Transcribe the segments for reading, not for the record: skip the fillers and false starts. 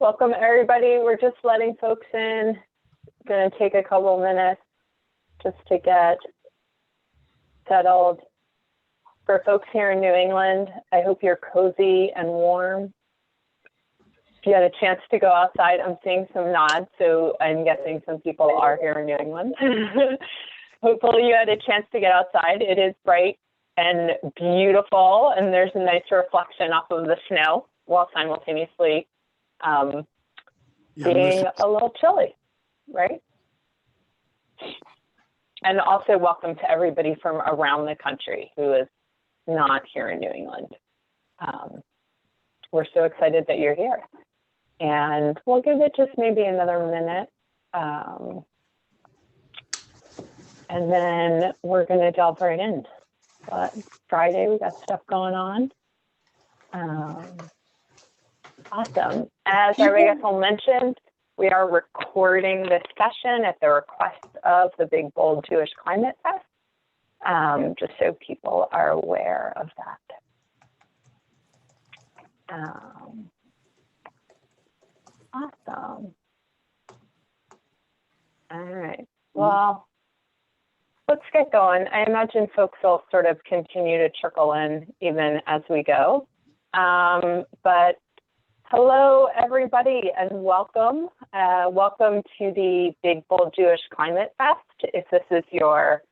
Welcome, everybody. We're just letting folks in. Going to take a couple minutes just to get settled. For folks here in New England, I hope you're cozy and warm. If you had a chance to go outside, I'm seeing some nods, so I'm guessing some people are here in New England. Hopefully you had a chance to get outside. It is bright and beautiful, and there's a nice reflection off of the snow while simultaneously being a little chilly, right? And also welcome to everybody from around the country who is not here in New England. We're so excited that you're here. And we'll give it just maybe another minute. And then we're going to delve right in. But Friday, we got stuff going on. Awesome. As our Getzel mentioned, we are recording this session at the request of the Big Bold Jewish Climate Fest, just so people are aware of that. Awesome. All right. Well, let's get going. I imagine folks will sort of continue to trickle in even as we go. But hello, everybody, and welcome. Welcome to the Big Bold Jewish Climate Fest. If this is your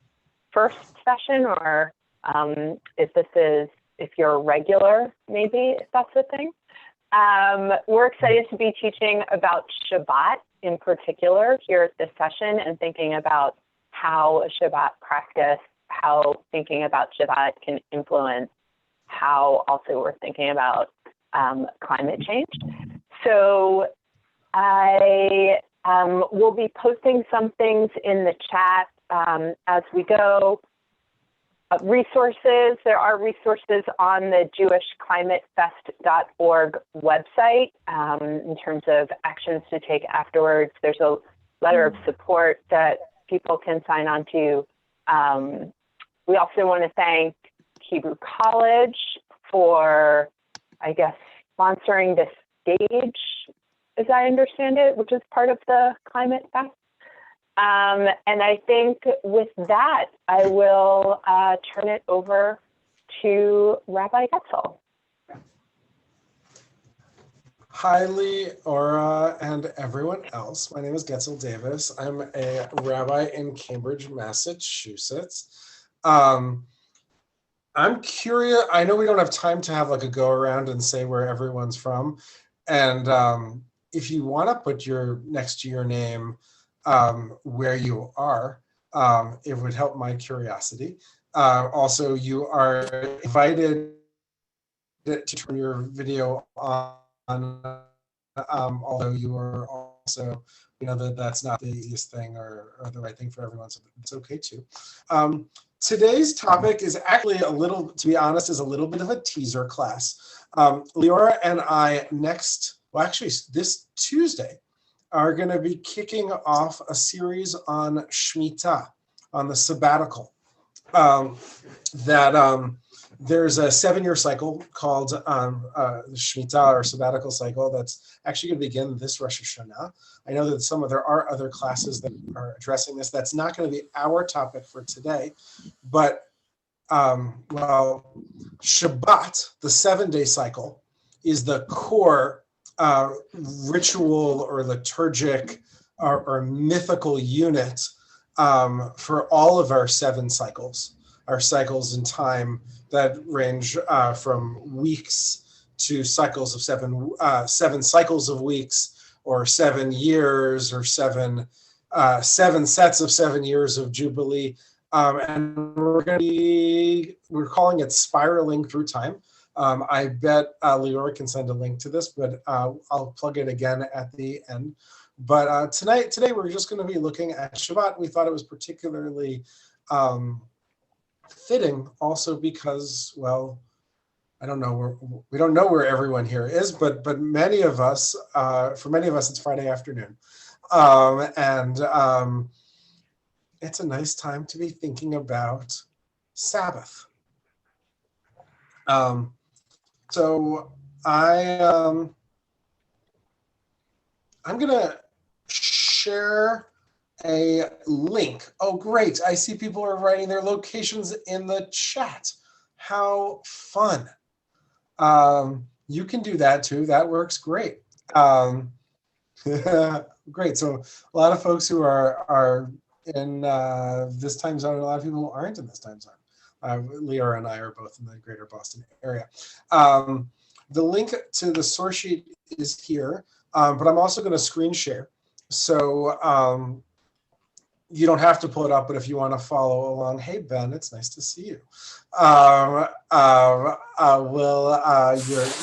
first session, or if you're regular, maybe, if that's the thing. We're excited to be teaching about Shabbat in particular here at this session, and thinking about how a Shabbat practice, how thinking about Shabbat can influence how also we're thinking about climate change. So I will be posting some things in the chat as we go. Resources, there are resources on the jewishclimatefest.org website in terms of actions to take afterwards. There's a letter of support that people can sign on to. We also want to thank Hebrew College for, I guess, sponsoring the stage, as I understand it, which is part of the Climate Fest. And I think with that, I will turn it over to Rabbi Getzel. Hi, Leora, and everyone else. My name is Getzel Davis. I'm a rabbi in Cambridge, Massachusetts. I'm curious. I know we don't have time to have like a go around and say where everyone's from. And if you want to put next to your name where you are, it would help my curiosity. Also, you are invited to turn your video on, although you are also, that's not the easiest thing or the right thing for everyone, so it's okay too. Today's topic is actually a little, to be honest, is a little bit of a teaser class. Leora and I this Tuesday, are going to be kicking off a series on Shemitah, on the sabbatical. There's a 7-year cycle called Shemitah, or sabbatical cycle, that's actually going to begin this Rosh Hashanah. I know that there are other classes that are addressing this. That's not going to be our topic for today, but Shabbat, the 7-day cycle, is the core ritual or liturgic or mythical unit for all of our 7 cycles, our cycles in time that range from weeks to cycles of 7 cycles of weeks, or 7 years, or 7 sets of 7 years of Jubilee. And we're calling it spiraling through time. I bet Leora can send a link to this, but I'll plug it again at the end. But today we're just going to be looking at Shabbat. We thought it was particularly fitting, also because, well, we don't know where everyone here is, but for many of us, it's Friday afternoon, and it's a nice time to be thinking about Sabbath. So I I'm gonna share a link. Oh, great. I see people are writing their locations in the chat. How fun. You can do that too. That works great. Great. So a lot of folks who are in this time zone, and a lot of people who aren't in this time zone. Leora and I are both in the greater Boston area. The link to the source sheet is here, but I'm also going to screen share. So you don't have to pull it up, but if you want to follow along, hey, Ben, it's nice to see you.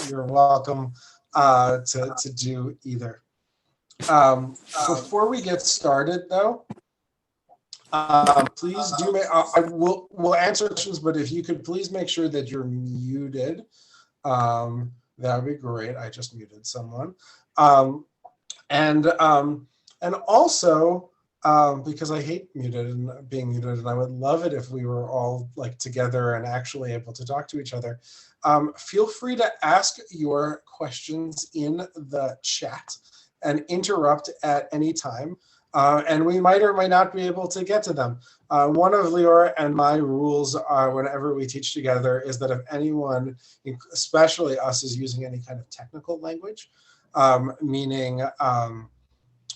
You're welcome to do either. Before we get started, though, please do. We'll answer questions, but if you could please make sure that you're muted, that would be great. I just muted someone, and also because I hate muted and being muted, and I would love it if we were all like together and actually able to talk to each other. Feel free to ask your questions in the chat and interrupt at any time. And we might or might not be able to get to them. One of Leora and my rules are whenever we teach together is that if anyone, especially us, is using any kind of technical language, meaning,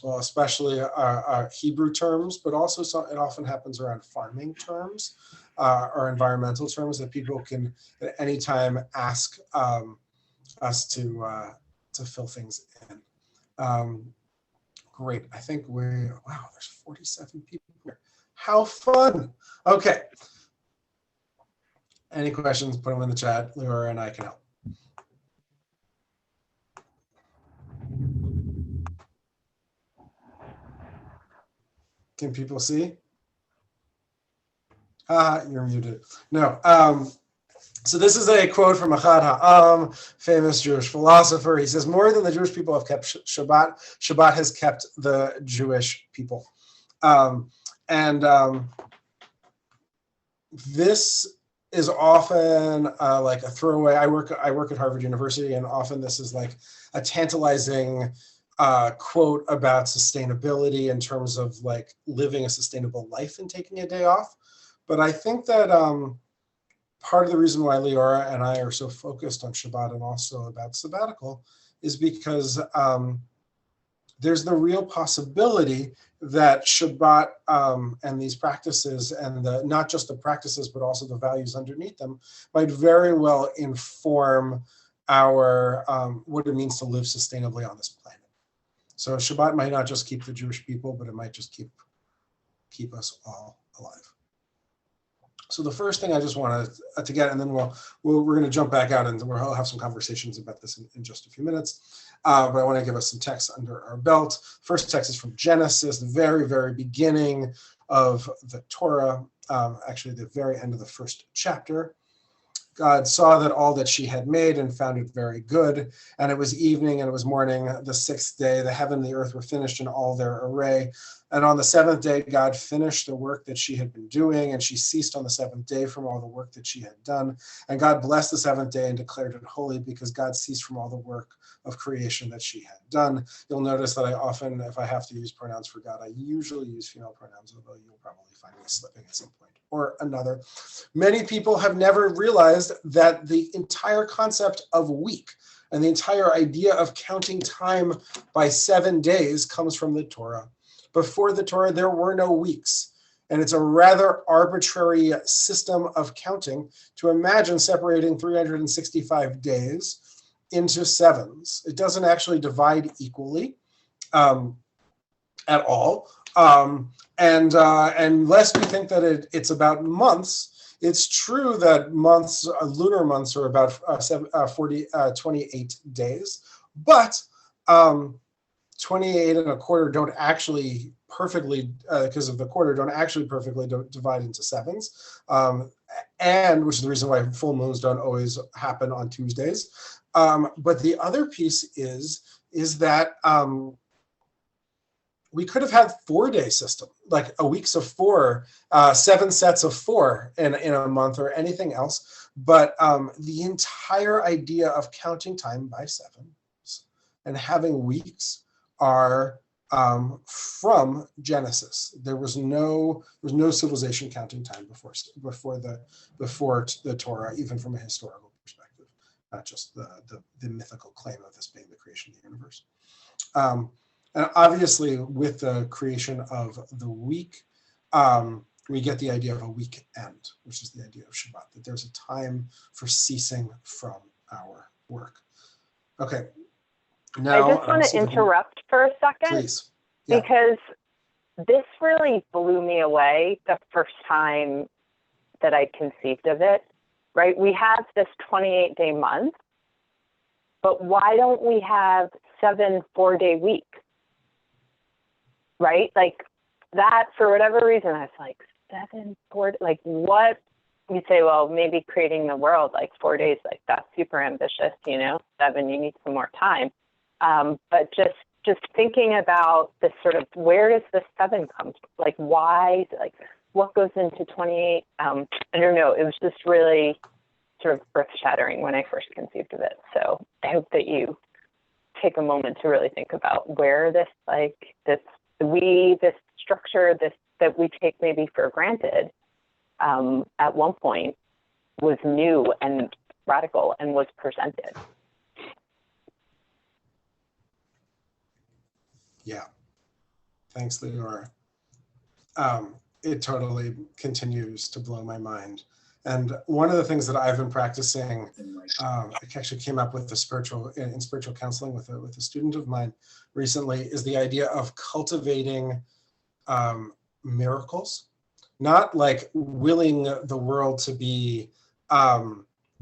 well, especially Hebrew terms, but also it often happens around farming terms or environmental terms, that people can at any time ask us to fill things in. Great. I think wow, there's 47 people here. How fun. Okay. Any questions, put them in the chat. Leora and I can help. Can people see? You're muted. No. So this is a quote from Achad Ha'am, famous Jewish philosopher. He says, more than the Jewish people have kept Shabbat, Shabbat has kept the Jewish people. This is often like a throwaway. I work at Harvard University, and often this is like a tantalizing quote about sustainability in terms of like living a sustainable life and taking a day off. But I think that part of the reason why Leora and I are so focused on Shabbat and also about sabbatical is because there's the real possibility that Shabbat and these practices and not just the practices, but also the values underneath them might very well inform our what it means to live sustainably on this planet. So Shabbat might not just keep the Jewish people, but it might just keep us all alive. So the first thing I just wanted to get, and then we're going to jump back out and we'll have some conversations about this in just a few minutes. But I want to give us some text under our belt. First text is from Genesis, the very, very beginning of the Torah, actually the very end of the first chapter. God saw that all that she had made and found it very good. And it was evening and it was morning, the sixth day. The heaven and the earth were finished in all their array. And on the seventh day, God finished the work that she had been doing, and she ceased on the seventh day from all the work that she had done. And God blessed the seventh day and declared it holy, because God ceased from all the work of creation that she had done. You'll notice that I often, if I have to use pronouns for God, I usually use female pronouns, although you'll probably find me slipping at some point or another. Many people have never realized that the entire concept of week and the entire idea of counting time by 7 days comes from the Torah. Before the Torah, there were no weeks. And it's a rather arbitrary system of counting to imagine separating 365 days into sevens. It doesn't actually divide equally at all. And lest we think that it's about months, it's true that months, lunar months, are about 28 days, but 28 and a quarter don't actually perfectly, because of the quarter, don't actually perfectly divide into sevens, and which is the reason why full moons don't always happen on Tuesdays. But the other piece is that we could have had 4-day system, like a weeks of 4, 7 sets of 4 in a month or anything else. But the entire idea of counting time by sevens and having weeks are from Genesis. There was no civilization counting time before the Torah, even from a historical perspective, not just the mythical claim of this being the creation of the universe. And obviously, with the creation of the week, we get the idea of a weekend, which is the idea of Shabbat, that there's a time for ceasing from our work. Okay. Now, I just want to interrupt for a second. Please. Yeah. Because this really blew me away the first time that I conceived of it, right? We have this 28-day month, but why don't we have 7 4-day weeks, right? Like that, for whatever reason, I was like, 7 4, like what? You say, well, maybe creating the world, like 4 days, like that's super ambitious, 7, you need some more time. But just thinking about this sort of, where does the 7 come from? Like, why, like, what goes into 28? I don't know. It was just really sort of earth-shattering when I first conceived of it. So I hope that you take a moment to really think about where this structure, that we take maybe for granted, at one point was new and radical and was presented. Yeah. Thanks, Leora. It totally continues to blow my mind. And one of the things that I've been practicing, I actually came up with in spiritual counseling with a student of mine recently, is the idea of cultivating miracles, not like willing the world to be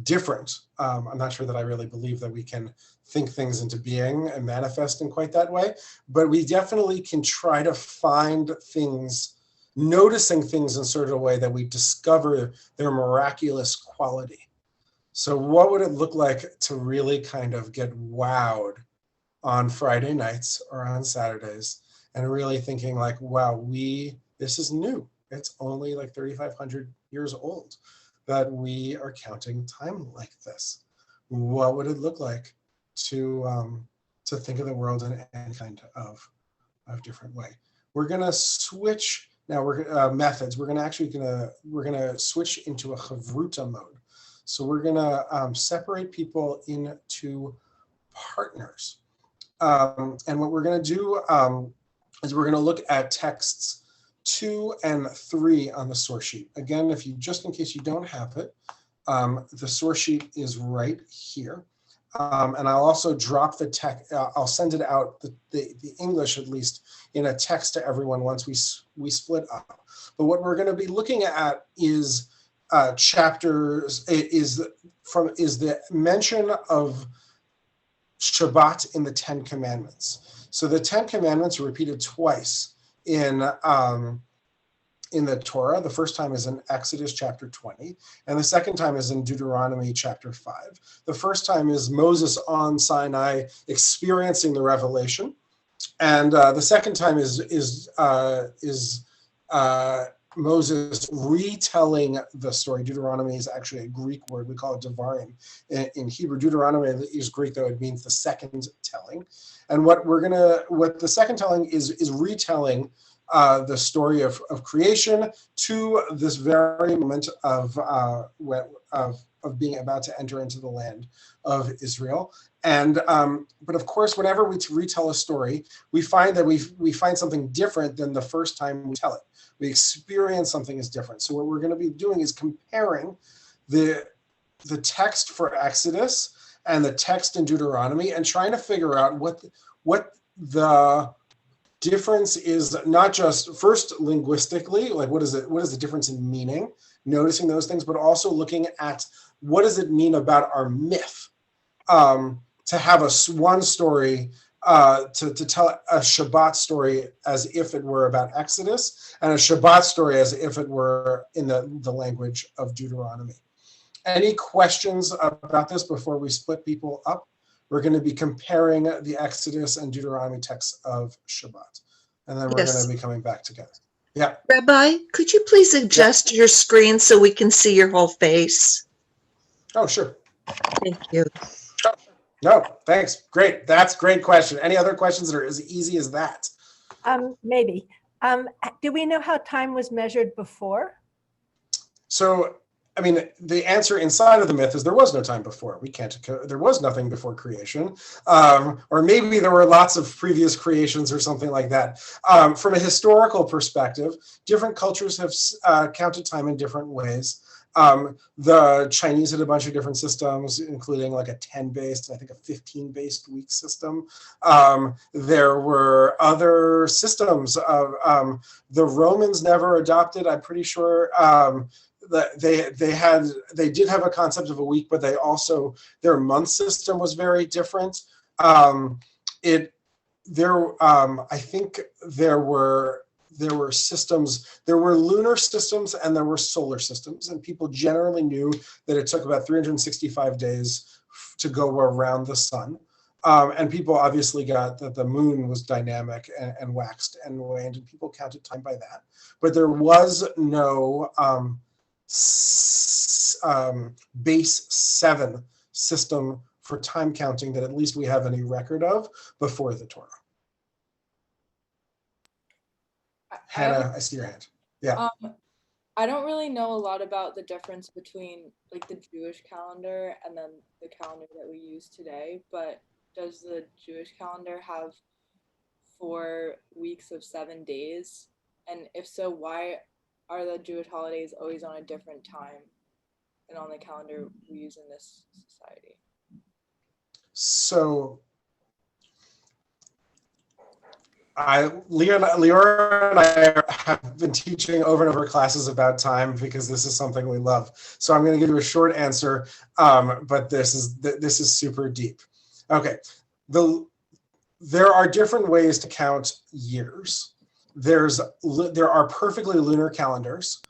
different. I'm not sure that I really believe that we can think things into being and manifest in quite that way, but we definitely can try to find things, noticing things in sort of a way that we discover their miraculous quality. So what would it look like to really kind of get wowed on Friday nights or on Saturdays and really thinking like, wow, this is new. It's only like 3,500 years old that we are counting time like this. What would it look like to think of the world in any kind of different way? We're gonna switch now. We're methods. We're gonna switch into a chavruta mode. So we're gonna separate people into partners, and what we're gonna do is we're gonna look at texts 2 and 3 on the source sheet. Again, just in case you don't have it, the source sheet is right here. And I'll also drop the text. I'll send it out, the English at least, in a text to everyone once we split up. But what we're going to be looking at is chapters. Is the mention of Shabbat in the 10 Commandments. So the 10 Commandments are repeated twice in the Torah. The first time is in Exodus chapter 20, and the second time is in Deuteronomy chapter 5. The first time is Moses on Sinai experiencing the revelation, and the second time is Moses retelling the story. Deuteronomy is actually a Greek word. We call it devarim. In Hebrew, Deuteronomy is Greek, though it means the second telling. And what the second telling is retelling the story of creation to this very moment of being about to enter into the land of Israel. And but of course, whenever we retell a story, we find that we find something different than the first time we tell it. We experience something as different. So what we're going to be doing is comparing the text for Exodus and the text in Deuteronomy and trying to figure out what the difference is, not just first linguistically, like what is the difference in meaning, noticing those things, but also looking at what does it mean about our myth, to have one story, to tell a Shabbat story as if it were about Exodus, and a Shabbat story as if it were in the language of Deuteronomy. Any questions about this before we split people up? We're going to be comparing the Exodus and Deuteronomy texts of Shabbat, and then we're going to be coming back together. Yeah. Rabbi, could you please adjust your screen so we can see your whole face? Oh, sure. Thank you. No, thanks. Great. That's a great question. Any other questions that are as easy as that? Maybe. Do we know how time was measured before? So, I mean, the answer inside of the myth is there was no time before. There was nothing before creation. Or maybe there were lots of previous creations or something like that. From a historical perspective, different cultures have counted time in different ways. The Chinese had a bunch of different systems, including like a 10-based, I think a 15-based week system. There were other systems. The Romans never adopted, I'm pretty sure, they did have a concept of a week, but their month system was very different. I think there were systems, there were lunar systems and there were solar systems, and people generally knew that it took about 365 days to go around the sun. And people obviously got that the moon was dynamic and waxed and waned, and people counted time by that. But there was no base 7 system for time counting that at least we have any record of before the Torah. Hannah, I see your hand. Yeah. I don't really know a lot about the difference between like the Jewish calendar and then the calendar that we use today, but does the Jewish calendar have 4 weeks of 7 days? And if so, why are the Jewish holidays always on a different time than on the calendar we use in this society? So Leora and I have been teaching over and over classes about time because this is something we love. So I'm going to give you a short answer, but this is super deep. Okay, there are different ways to count years. There are perfectly lunar calendars,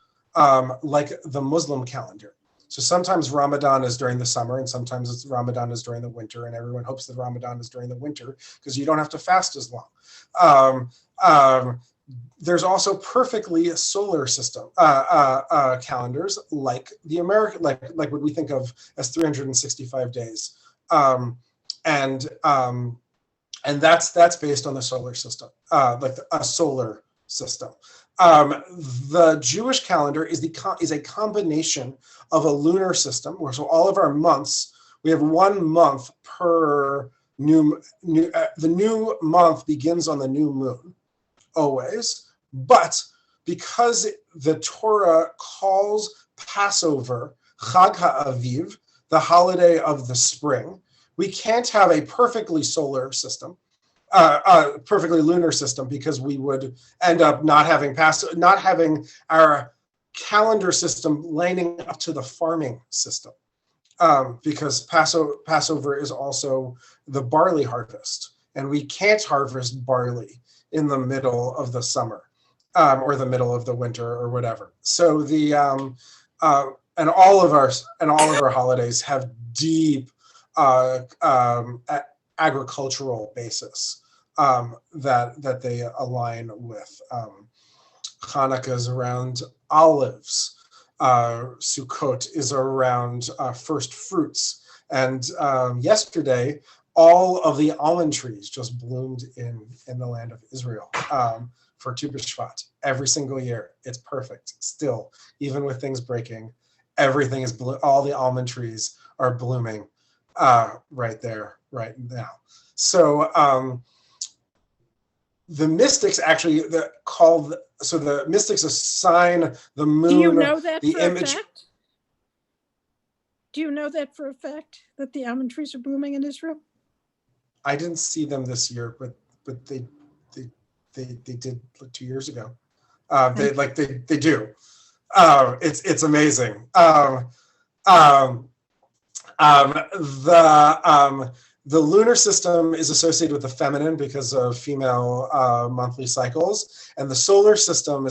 like the Muslim calendar. So sometimes Ramadan is during the summer, and sometimes Ramadan is during the winter, and everyone hopes that Ramadan is during the winter because you don't have to fast as long. There's also perfectly solar system calendars, like the American, like what we think of as 365 days, and that's based on the solar system, like a solar system. The Jewish calendar is a combination of a lunar system, where so all of our months, we have 1 month per the new month begins on the new moon, always. But because the Torah calls Passover Chag HaAviv, the holiday of the spring, we can't have a perfectly solar system, perfectly lunar system, because we would end up not having our calendar system lining up to the farming system, because Passover is also the barley harvest, and we can't harvest barley in the middle of the summer, or the middle of the winter, or whatever. So and all of our holidays have deep agricultural basis that they align with. Hanukkah is around olives. Sukkot is around first fruits. And yesterday, all of the almond trees just bloomed in the land of Israel for Tu B'Shvat. Every single year, it's perfect. Still, even with things breaking, everything is all the almond trees are blooming right there, right now. So the mystics actually the mystics assign the moon. Do you know that the for image. a fact? Do you know that for a fact that the almond trees are blooming in Israel? I didn't see them this year, but they did like 2 years ago. They do. It's amazing. The lunar system is associated with the feminine because of female monthly cycles, and the solar system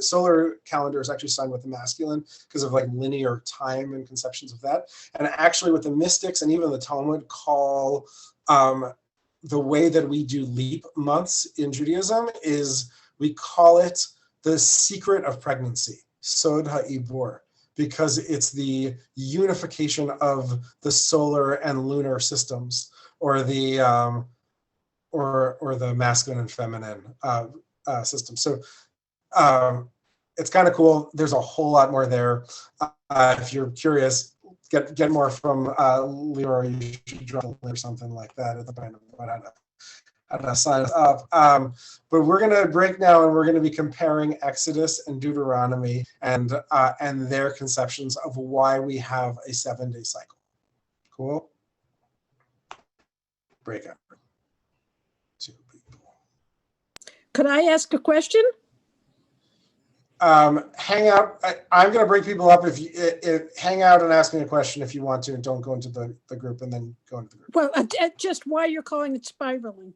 solar calendar is actually signed with the masculine because of like linear time and conceptions of that. And actually, what the mystics and even the Talmud call the way that we do leap months in Judaism is we call it the secret of pregnancy, Sod HaIbur, because it's the unification of the solar and lunar systems or the or the masculine and feminine system. So it's kind of cool. There's a whole lot more there. If you're curious, get more from Leora. You should drop a link or something like that at the point about how to sign up. But we're going to break now, and we're going to be comparing Exodus and Deuteronomy and their conceptions of why we have a 7-day cycle. Cool. Breakout. Two people. Could I ask a question? Hang out. I'm going to bring people up. If you hang out and ask me a question if you want to, and don't go into the group and then go into the group. Well, just why you're calling it spiraling.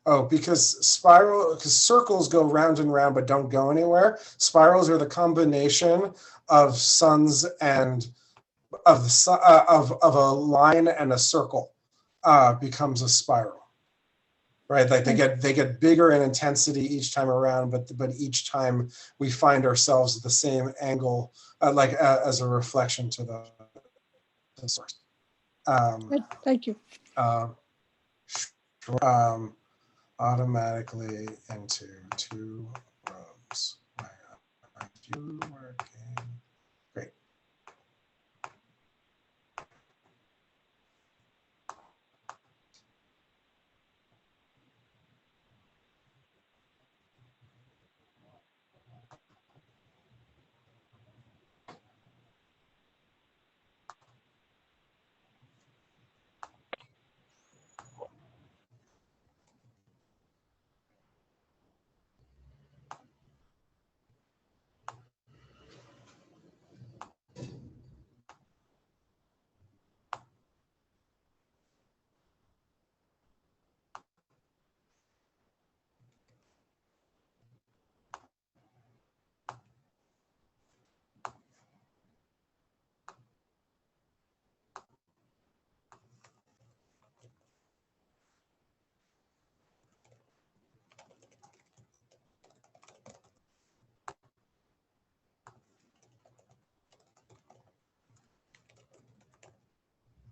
Oh, because circles go round and round but don't go anywhere. Spirals are the combination of suns and of a line and a circle becomes a spiral. Right, like they get bigger in intensity each time around, but each time we find ourselves at the same angle, as a reflection to the source. Thank you. Automatically into 2 rows. Why are you working? Great.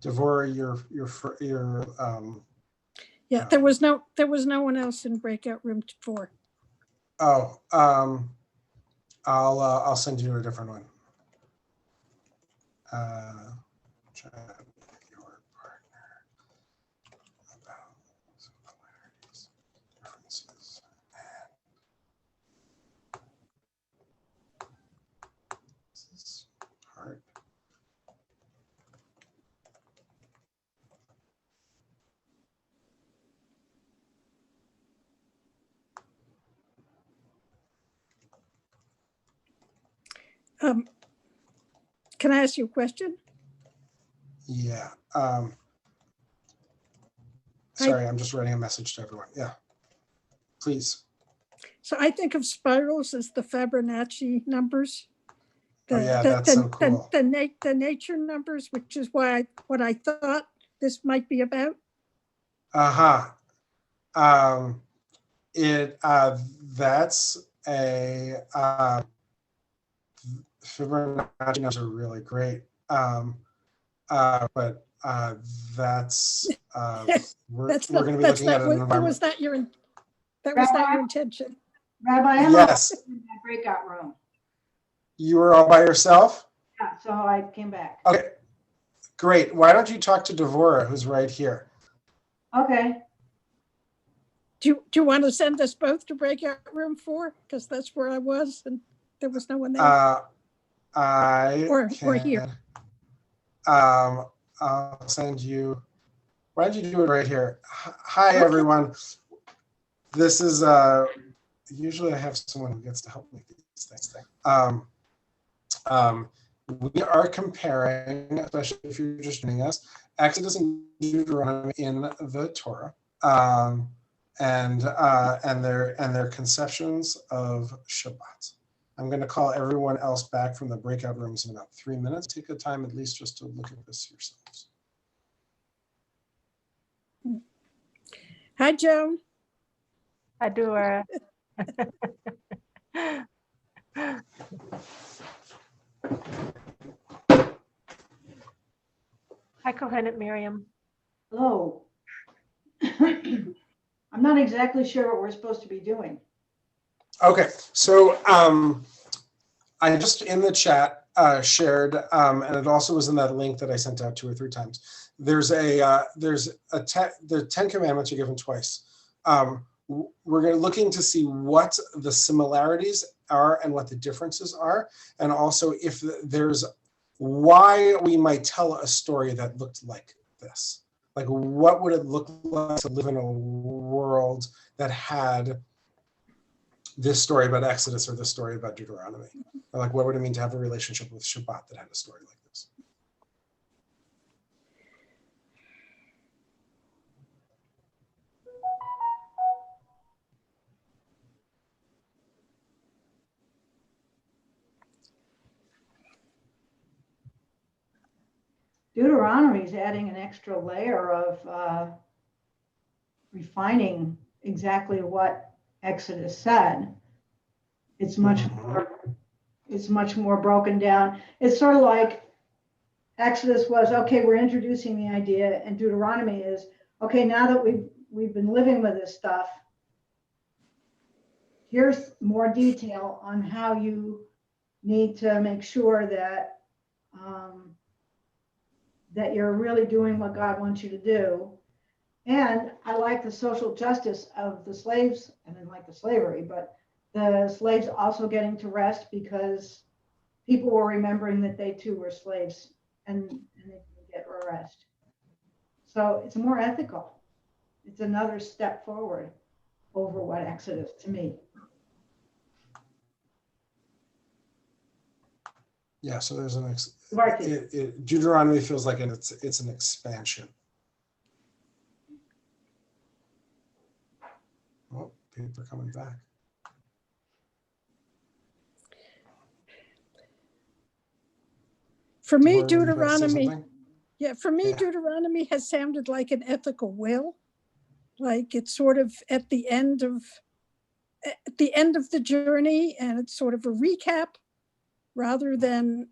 Devora, Yeah, there was no one else in breakout room 4. Oh, I'll send you a different one. Chat with your partner about similarities, differences, and this is hard. Can I ask you a question? Yeah. Sorry, I'm just writing a message to everyone. Yeah. Please. So I think of spirals as the Fibonacci numbers. That's so cool. The nature numbers, which is what I thought this might be about. That's a Fibonacci numbers are really great. But that's we're going to be looking at an environment. Was that your intention? Rabbi, I'm Yes. in that breakout room. You were all by yourself? Yeah, so I came back. Okay, great. Why don't you talk to Devora, who's right here? Okay. Do you want to send us both to breakout room 4? Because that's where I was and there was no one there. Or here. I'll send you. Why don't you do it right here? Hi, everyone. This is usually I have someone who gets to help me with these things. We are comparing, especially if you're just joining us, Exodus and Deuteronomy in the Torah, and their conceptions of Shabbat. I'm going to call everyone else back from the breakout rooms in about 3 minutes. Take the time at least just to look at this yourselves. Hi, Joan. Hi, Dora. Hi, Kohenet Miriam. Hello. I'm not exactly sure what we're supposed to be doing. Okay, so I just in the chat shared, and it also was in that link that I sent out 2 or 3 times. There's the 10 Commandments are given twice. We're looking to see what the similarities are and what the differences are, and also if there's why we might tell a story that looked like this. Like, what would it look like to live in a world that had this story about Exodus or this story about Deuteronomy? Or like, what would it mean to have a relationship with Shabbat that had a story like this? Deuteronomy is adding an extra layer of refining exactly what Exodus said. It's much more broken down. It's sort of like Exodus was, okay, we're introducing the idea, and Deuteronomy is, okay, now that we've been living with this stuff, here's more detail on how you need to make sure that that you're really doing what God wants you to do. And I like the social justice of the slaves, and then like the slavery, but the slaves also getting to rest because people were remembering that they too were slaves, and they can get rest. So it's more ethical. It's another step forward over what Exodus to me. Yeah, so there's an Deuteronomy Deuteronomy feels like it's an expansion. Oh, people are coming back. For me, Deborah, were you about to say Deuteronomy, something? for me, Yeah. Deuteronomy has sounded like an ethical will. Like it's sort of at the end of the journey, and it's sort of a recap rather than,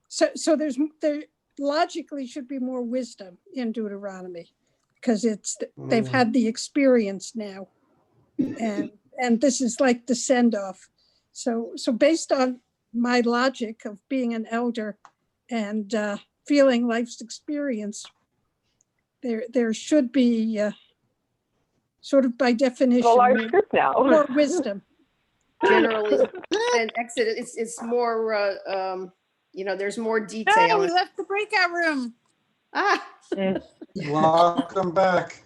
so there logically should be more wisdom in Deuteronomy because they've had the experience now, and this is like the send off. So based on my logic of being an elder and feeling life's experience, there should be sort of by definition A large group now. more wisdom. Generally, and Exodus, it's more, there's more detail. we left the breakout room. Welcome back.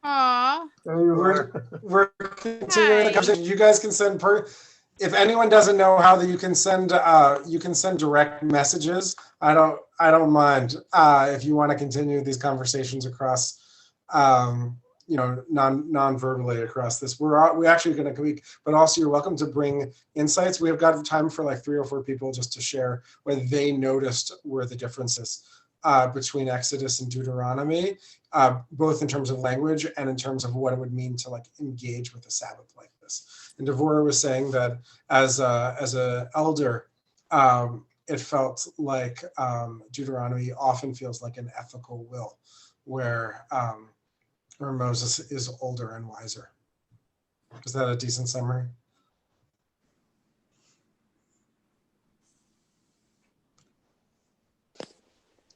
Aw. We're continuing the conversation. You guys can send if anyone doesn't know how you can send direct messages. I don't mind if you want to continue these conversations across non-verbally across this. We're actually going to week, but also you're welcome to bring insights. We have got time for like 3 or 4 people just to share what they noticed were the differences between Exodus and Deuteronomy, both in terms of language and in terms of what it would mean to like engage with a Sabbath like this. And Devorah was saying that as a elder, it felt like Deuteronomy often feels like an ethical will, where Moses is older and wiser. Is that a decent summary?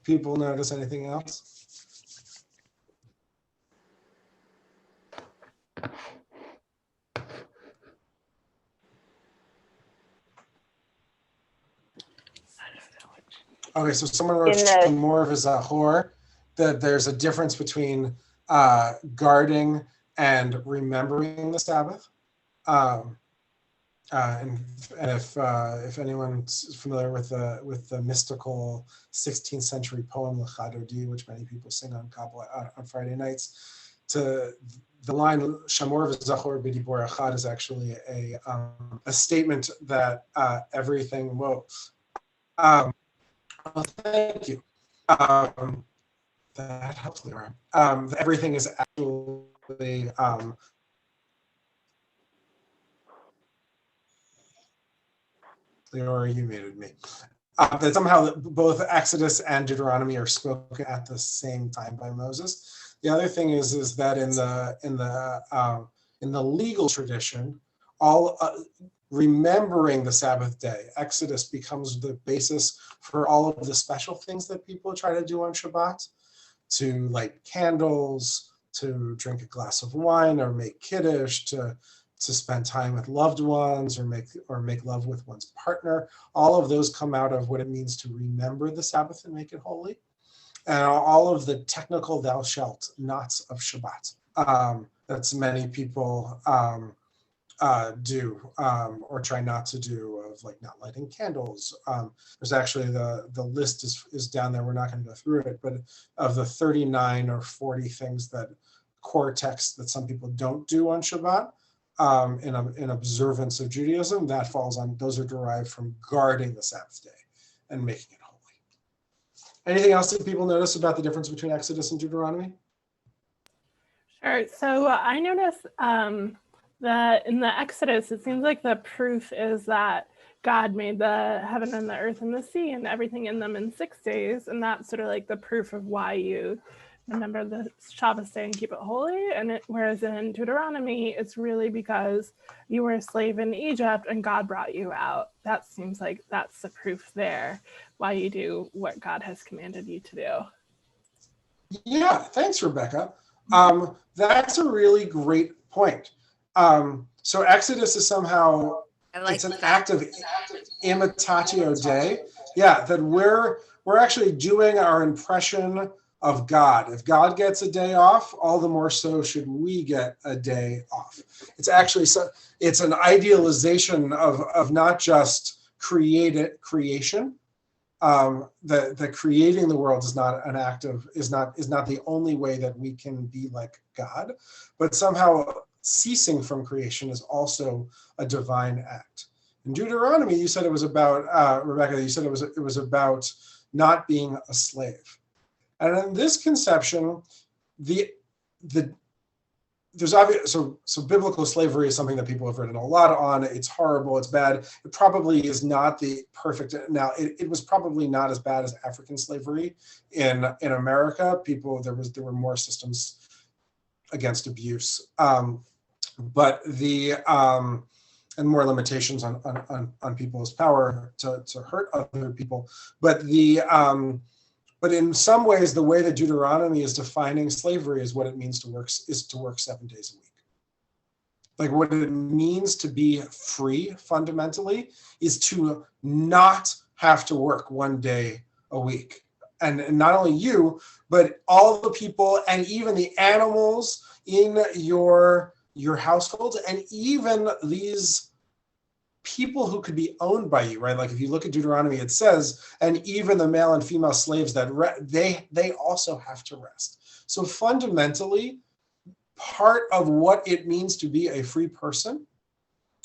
People notice anything else? Okay, so someone wrote more of a Zahor, that there's a difference between guarding and remembering the Sabbath. And if anyone's familiar with the mystical 16th century poem L'Chadodi, which many people sing on Kabbalah on Friday nights, to the line Shamor v'Zachor b'dibor echad is actually a statement that everything. Well, thank you. That helps, Leora. Everything is actually Leora, you muted me. that somehow both Exodus and Deuteronomy are spoken at the same time by Moses. The other thing is that in the legal tradition, all remembering the Sabbath day, Exodus becomes the basis for all of the special things that people try to do on Shabbat, to light candles, to drink a glass of wine, or make kiddush, to spend time with loved ones, or make love with one's partner. All of those come out of what it means to remember the Sabbath and make it holy. And all of the technical thou shalt nots of Shabbat. That's many people do or try not to do, of like not lighting candles. There's actually the list is down there. We're not going to go through it, but of the 39 or 40 things that core texts that some people don't do on Shabbat, in observance of Judaism, that falls on, those are derived from guarding the Sabbath day and making it holy. Anything else that people notice about the difference between Exodus and Deuteronomy? Sure. So I noticed that in the Exodus, it seems like the proof is that God made the heaven and the earth and the sea and everything in them in 6 days. And that's sort of like the proof of why you remember the Shabbat day and keep it holy. Whereas in Deuteronomy, it's really because you were a slave in Egypt and God brought you out. That seems like that's the proof there, why you do what God has commanded you to do. Yeah, thanks, Rebecca. That's a really great point. So Exodus is somehow, it's an act of imitatio Dei. Yeah, that we're actually doing our impression of God. If God gets a day off, all the more so should we get a day off. It's actually it's an idealization of not just creation. The creating the world is not an act of, is not the only way that we can be like God, but somehow ceasing from creation is also a divine act. In Deuteronomy, you said it was about, Rebecca, you said it was about not being a slave. And in this conception, there's obvious, so biblical slavery is something that people have written a lot on. It's horrible, it's bad. It probably is not the perfect, now it was probably not as bad as African slavery in America. There were more systems against abuse, but and more limitations on people's power to hurt other people. But in some ways, the way that Deuteronomy is defining slavery is what it means to work 7 days a week. Like what it means to be free fundamentally is to not have to work 1 day a week. And not only you, but all the people and even the animals in your household, and even these people who could be owned by you, right? Like if you look at Deuteronomy, it says, and even the male and female slaves that they also have to rest. So fundamentally, part of what it means to be a free person,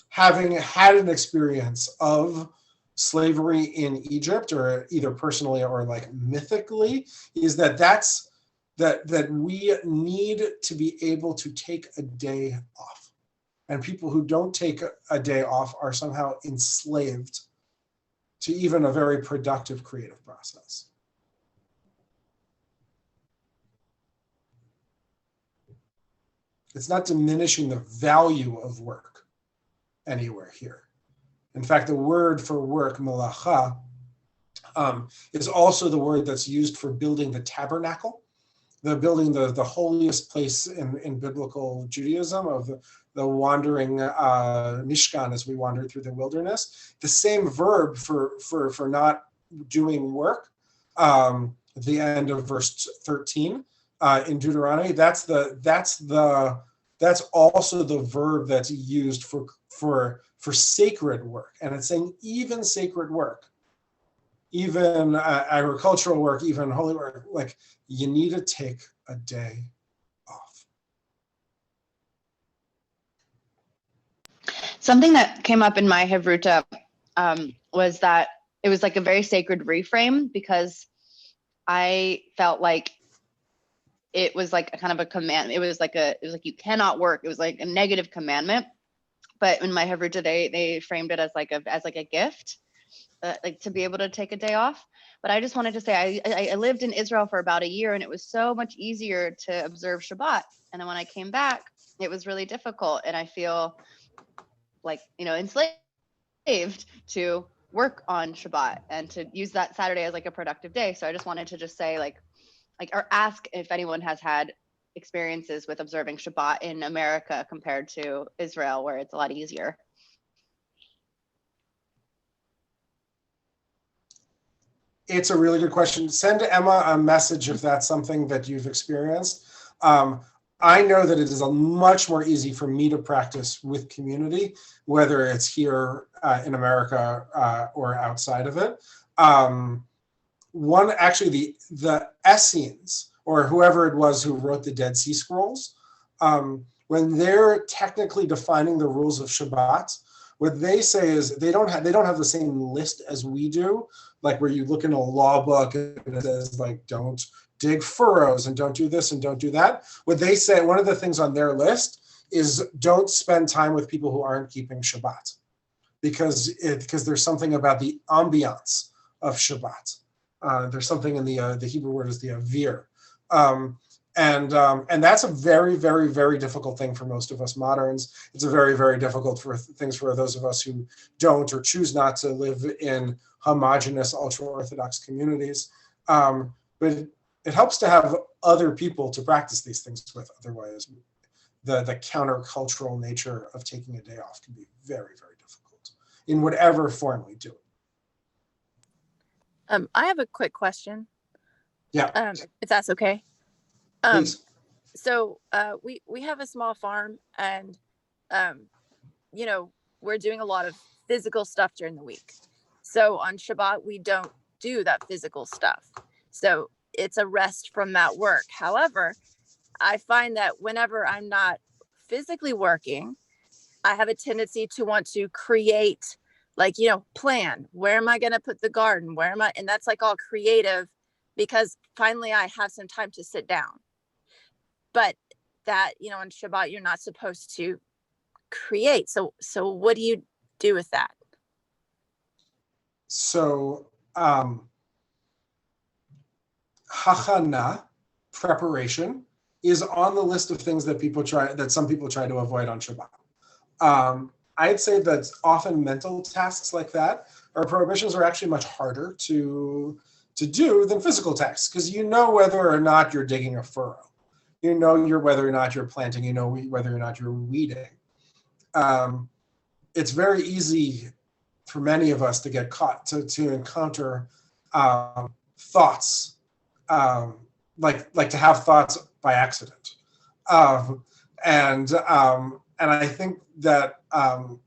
having had an experience of slavery in Egypt, or either personally or like mythically, is that we need to be able to take a day off. And people who don't take a day off are somehow enslaved to even a very productive creative process. It's not diminishing the value of work anywhere here. In fact, the word for work, malacha, is also the word that's used for building the tabernacle, building the holiest place in biblical Judaism, of the wandering Mishkan as we wandered through the wilderness. The same verb for not doing work, at the end of verse 13 in Deuteronomy, that's also the verb that's used for sacred work. And it's saying even sacred work, even agricultural work, even holy work, like you need to take a day off. Something that came up in my Hevruta was that it was like a very sacred reframe, because I felt like it was like a kind of a command. It was like you cannot work. It was like a negative commandment. But in my Hevruta, they framed it as like a gift. like to be able to take a day off. But I just wanted to say, I lived in Israel for about a year, and it was so much easier to observe Shabbat. And then when I came back, it was really difficult. And I feel like, enslaved to work on Shabbat and to use that Saturday as like a productive day. So I just wanted to just say or ask if anyone has had experiences with observing Shabbat in America compared to Israel, where it's a lot easier. It's a really good question. Send Emma a message if that's something that you've experienced. I know that it is a much more easy for me to practice with community, whether it's here in America or outside of it. The Essenes, or whoever it was who wrote the Dead Sea Scrolls, when they're technically defining the rules of Shabbat, what they say is they don't have the same list as we do, like where you look in a law book and it says like don't dig furrows and don't do this and don't do that. What they say, one of the things on their list is don't spend time with people who aren't keeping Shabbat, because there's something about the ambiance of Shabbat. There's something in the Hebrew word is the avir. And that's a very, very, very difficult thing for most of us moderns. It's a very, very difficult things for those of us who don't or choose not to live in homogenous ultra-Orthodox communities. But it helps to have other people to practice these things with. Otherwise, the countercultural nature of taking a day off can be very, very difficult in whatever form we do it. I have a quick question. Yeah. If that's okay. Please. So we have a small farm, and we're doing a lot of physical stuff during the week. So on Shabbat we don't do that physical stuff. So it's a rest from that work. However, I find that whenever I'm not physically working, I have a tendency to want to create, plan. Where am I going to put the garden? And that's like all creative, because finally I have some time to sit down. But that, on Shabbat, you're not supposed to create. So what do you do with that? So, hachana, preparation, is on the list of things that some people try to avoid on Shabbat. I'd say that often mental tasks like that, or prohibitions, are actually much harder to do than physical tasks, because whether or not you're digging a furrow. Whether or not you're planting, whether or not you're weeding. It's very easy for many of us to get caught, to encounter thoughts, like to have thoughts by accident. And I think that on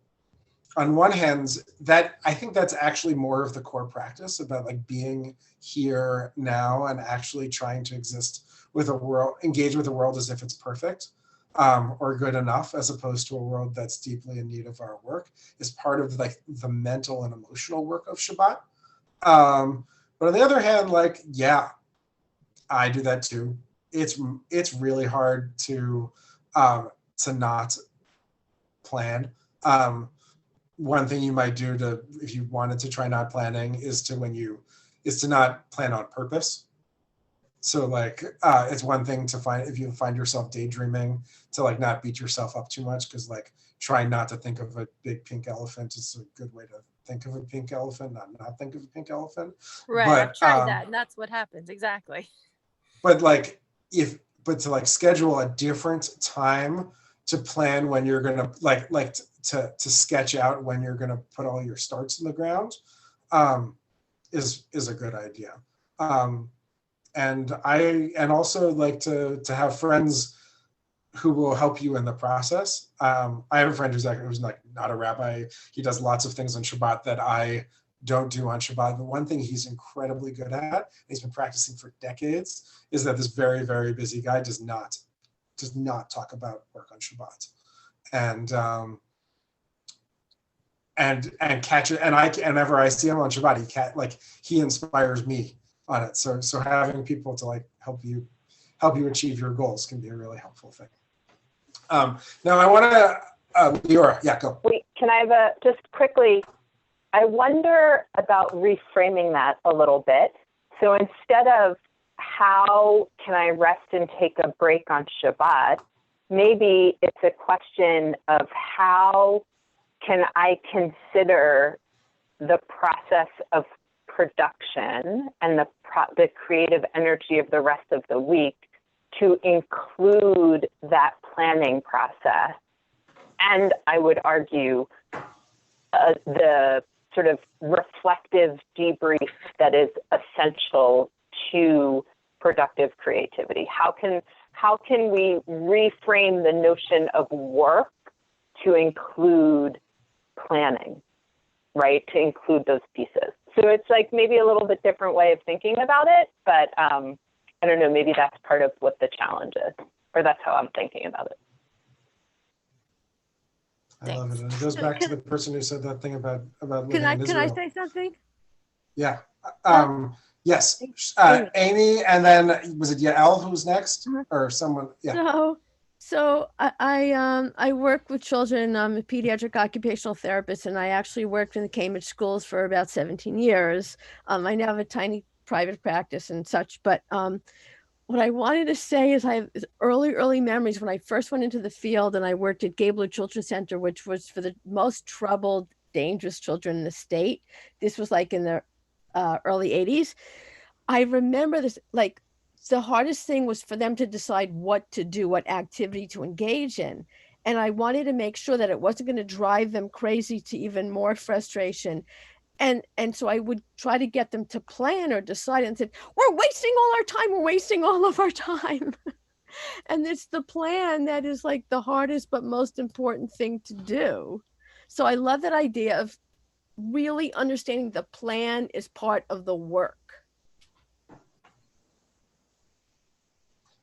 one hand, I think that's actually more of the core practice about like being here now and actually trying to engage with the world as if it's perfect or good enough, as opposed to a world that's deeply in need of our work, is part of like the mental and emotional work of Shabbat. But on the other hand, I do that too. It's really hard to not plan. One thing you might do if you wanted to try not planning is to not plan on purpose. So it's one thing to if you find yourself daydreaming, to not beat yourself up too much, because try not to think of a big pink elephant is a good way to think of a pink elephant, not think of a pink elephant. Right, I've tried that, and that's what happens, exactly. But to schedule a different time to plan when you're gonna to sketch out when you're gonna put all your starts in the ground is a good idea. And also like to have friends who will help you in the process. I have a friend who's not a rabbi. He does lots of things on Shabbat that I don't do on Shabbat. But one thing he's incredibly good at, and he's been practicing for decades, is that this very, very busy guy does not talk about work on Shabbat. And catch it. And whenever I see him on Shabbat, he inspires me on it. So having people to help you achieve your goals can be a really helpful thing. Now I want to, Leora, yeah, go. Wait, can I have just quickly, I wonder about reframing that a little bit. So instead of how can I rest and take a break on Shabbat, maybe it's a question of how can I consider the process of production and the creative energy of the rest of the week to include that planning process. And I would argue the sort of reflective debrief that is essential to productive creativity. How can we reframe the notion of work to include planning, right? To include those pieces. So it's like maybe a little bit different way of thinking about it, but I don't know, maybe that's part of what the challenge is, or that's how I'm thinking about it. I love it. And it goes back to the person who said that thing about living Can I in Israel. say something? Yeah. Yes. Amy, and then was it Yael who was next, or someone? Yeah. So I work with children. I'm a pediatric occupational therapist, and I actually worked in the Cambridge schools for about 17 years. I now have a tiny private practice and such, but what I wanted to say is I have early memories when I first went into the field and I worked at Gabler Children's Center, which was for the most troubled, dangerous children in the state. This was like in the early 80s. I remember this, like the hardest thing was for them to decide what to do, what activity to engage in. And I wanted to make sure that it wasn't going to drive them crazy to even more frustration. And so I would try to get them to plan or decide and said, we're wasting all our time. We're wasting all of our time. And it's the plan that is like the hardest, but most important thing to do. So I love that idea of really understanding the plan is part of the work.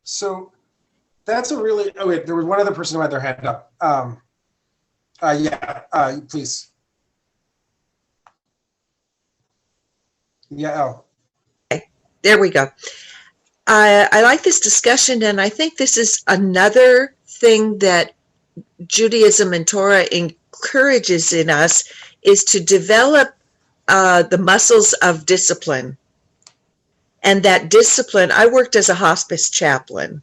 So that's a really, oh wait, there was one other person who had their hand up. Please. Yeah. There we go. I like this discussion, and I think this is another thing that Judaism and Torah encourages in us is to develop the muscles of discipline. And that discipline, I worked as a hospice chaplain,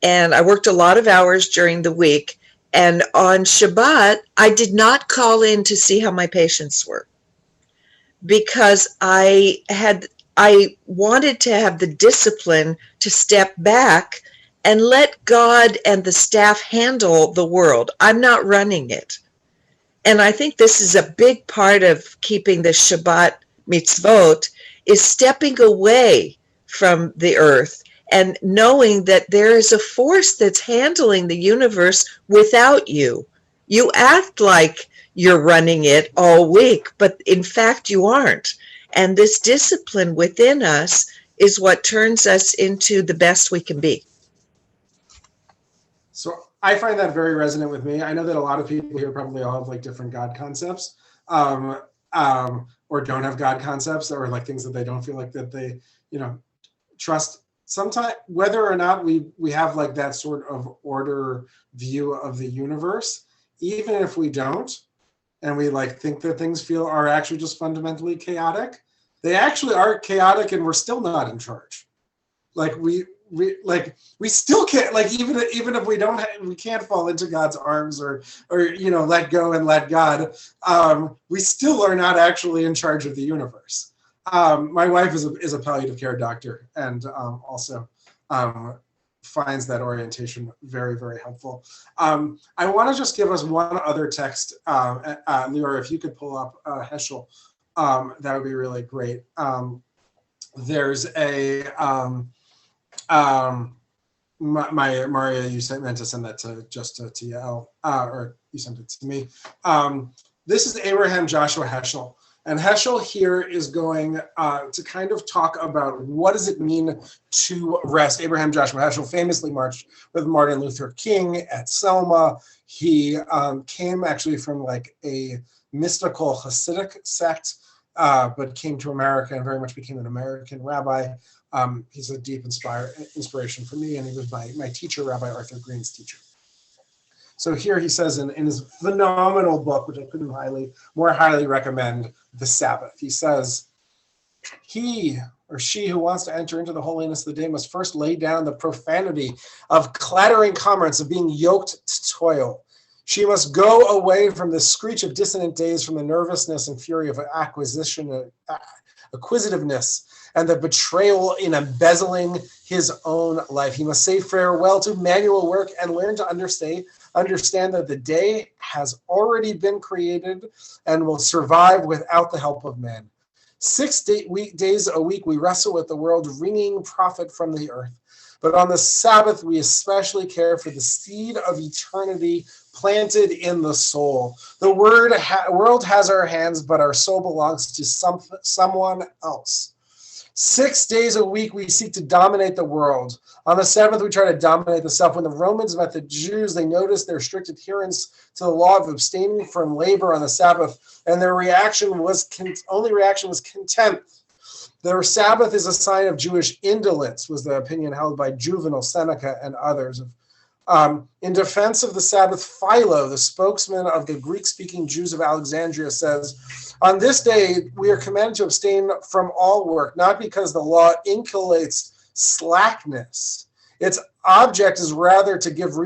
and I worked a lot of hours during the week. And on Shabbat, I did not call in to see how my patients were, because I wanted to have the discipline to step back and let God and the staff handle the world. I'm not running it. And I think this is a big part of keeping the Shabbat mitzvot, is stepping away from the earth and knowing that there is a force that's handling the universe without you. You act like you're running it all week, but in fact you aren't. And this discipline within us is what turns us into the best we can be. So I find that very resonant with me. I know that a lot of people here probably all have like different God concepts, or don't have God concepts, or like things that they don't feel like that they, trust. Sometimes, whether or not we have like that sort of order view of the universe, even if we don't, and we like think that things are actually just fundamentally chaotic, they actually are chaotic, and we're still not in charge. Like we still can't, like even if we can't fall into God's arms or let go and let God, we still are not actually in charge of the universe. My wife is a palliative care doctor, and also finds that orientation very, very helpful. I want to just give us one other text, Leora, if you could pull up Heschel, that would be really great. There's a Maria, you meant to send that to TL, or you sent it to me. This is Abraham Joshua Heschel. And Heschel here is going to kind of talk about what does it mean to rest. Abraham Joshua Heschel famously marched with Martin Luther King at Selma. He came actually from like a mystical Hasidic sect, but came to America and very much became an American rabbi. He's a deep inspiration for me, and he was my teacher, Rabbi Arthur Green's teacher. So here he says in his phenomenal book, which I couldn't more highly recommend, The Sabbath, he says, he or she who wants to enter into the holiness of the day must first lay down the profanity of clattering commerce, of being yoked to toil. She must go away from the screech of dissonant days, from the nervousness and fury of acquisitiveness, and the betrayal in embezzling his own life. He must say farewell to manual work and learn to understand that the day has already been created and will survive without the help of man. 6 days a week we wrestle with the world, wringing profit from the earth. But on the Sabbath, we especially care for the seed of eternity planted in the soul. The world has our hands, but our soul belongs to someone else. 6 days a week, we seek to dominate the world. On the seventh, we try to dominate the self. When the Romans met the Jews, they noticed their strict adherence to the law of abstaining from labor on the Sabbath, and their only reaction was contempt. The Sabbath is a sign of Jewish indolence, was the opinion held by Juvenal, Seneca, and others. In defense of the Sabbath, Philo, the spokesman of the Greek-speaking Jews of Alexandria, says, on this day we are commanded to abstain from all work, not because the law inculcates slackness. Its object is rather to give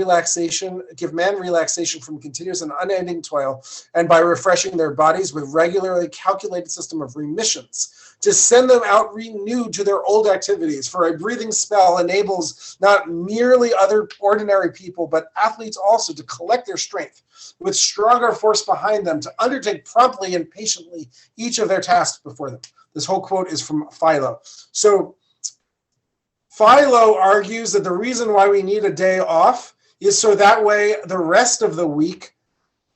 man relaxation from continuous and unending toil, and by refreshing their bodies with regularly calculated system of remissions, to send them out renewed to their old activities. For a breathing spell enables not merely other ordinary people, but athletes also, to collect their strength with stronger force behind them, to undertake promptly and patiently each of their tasks before them. This whole quote is from Philo. So Philo argues that the reason why we need a day off is so that way the rest of the week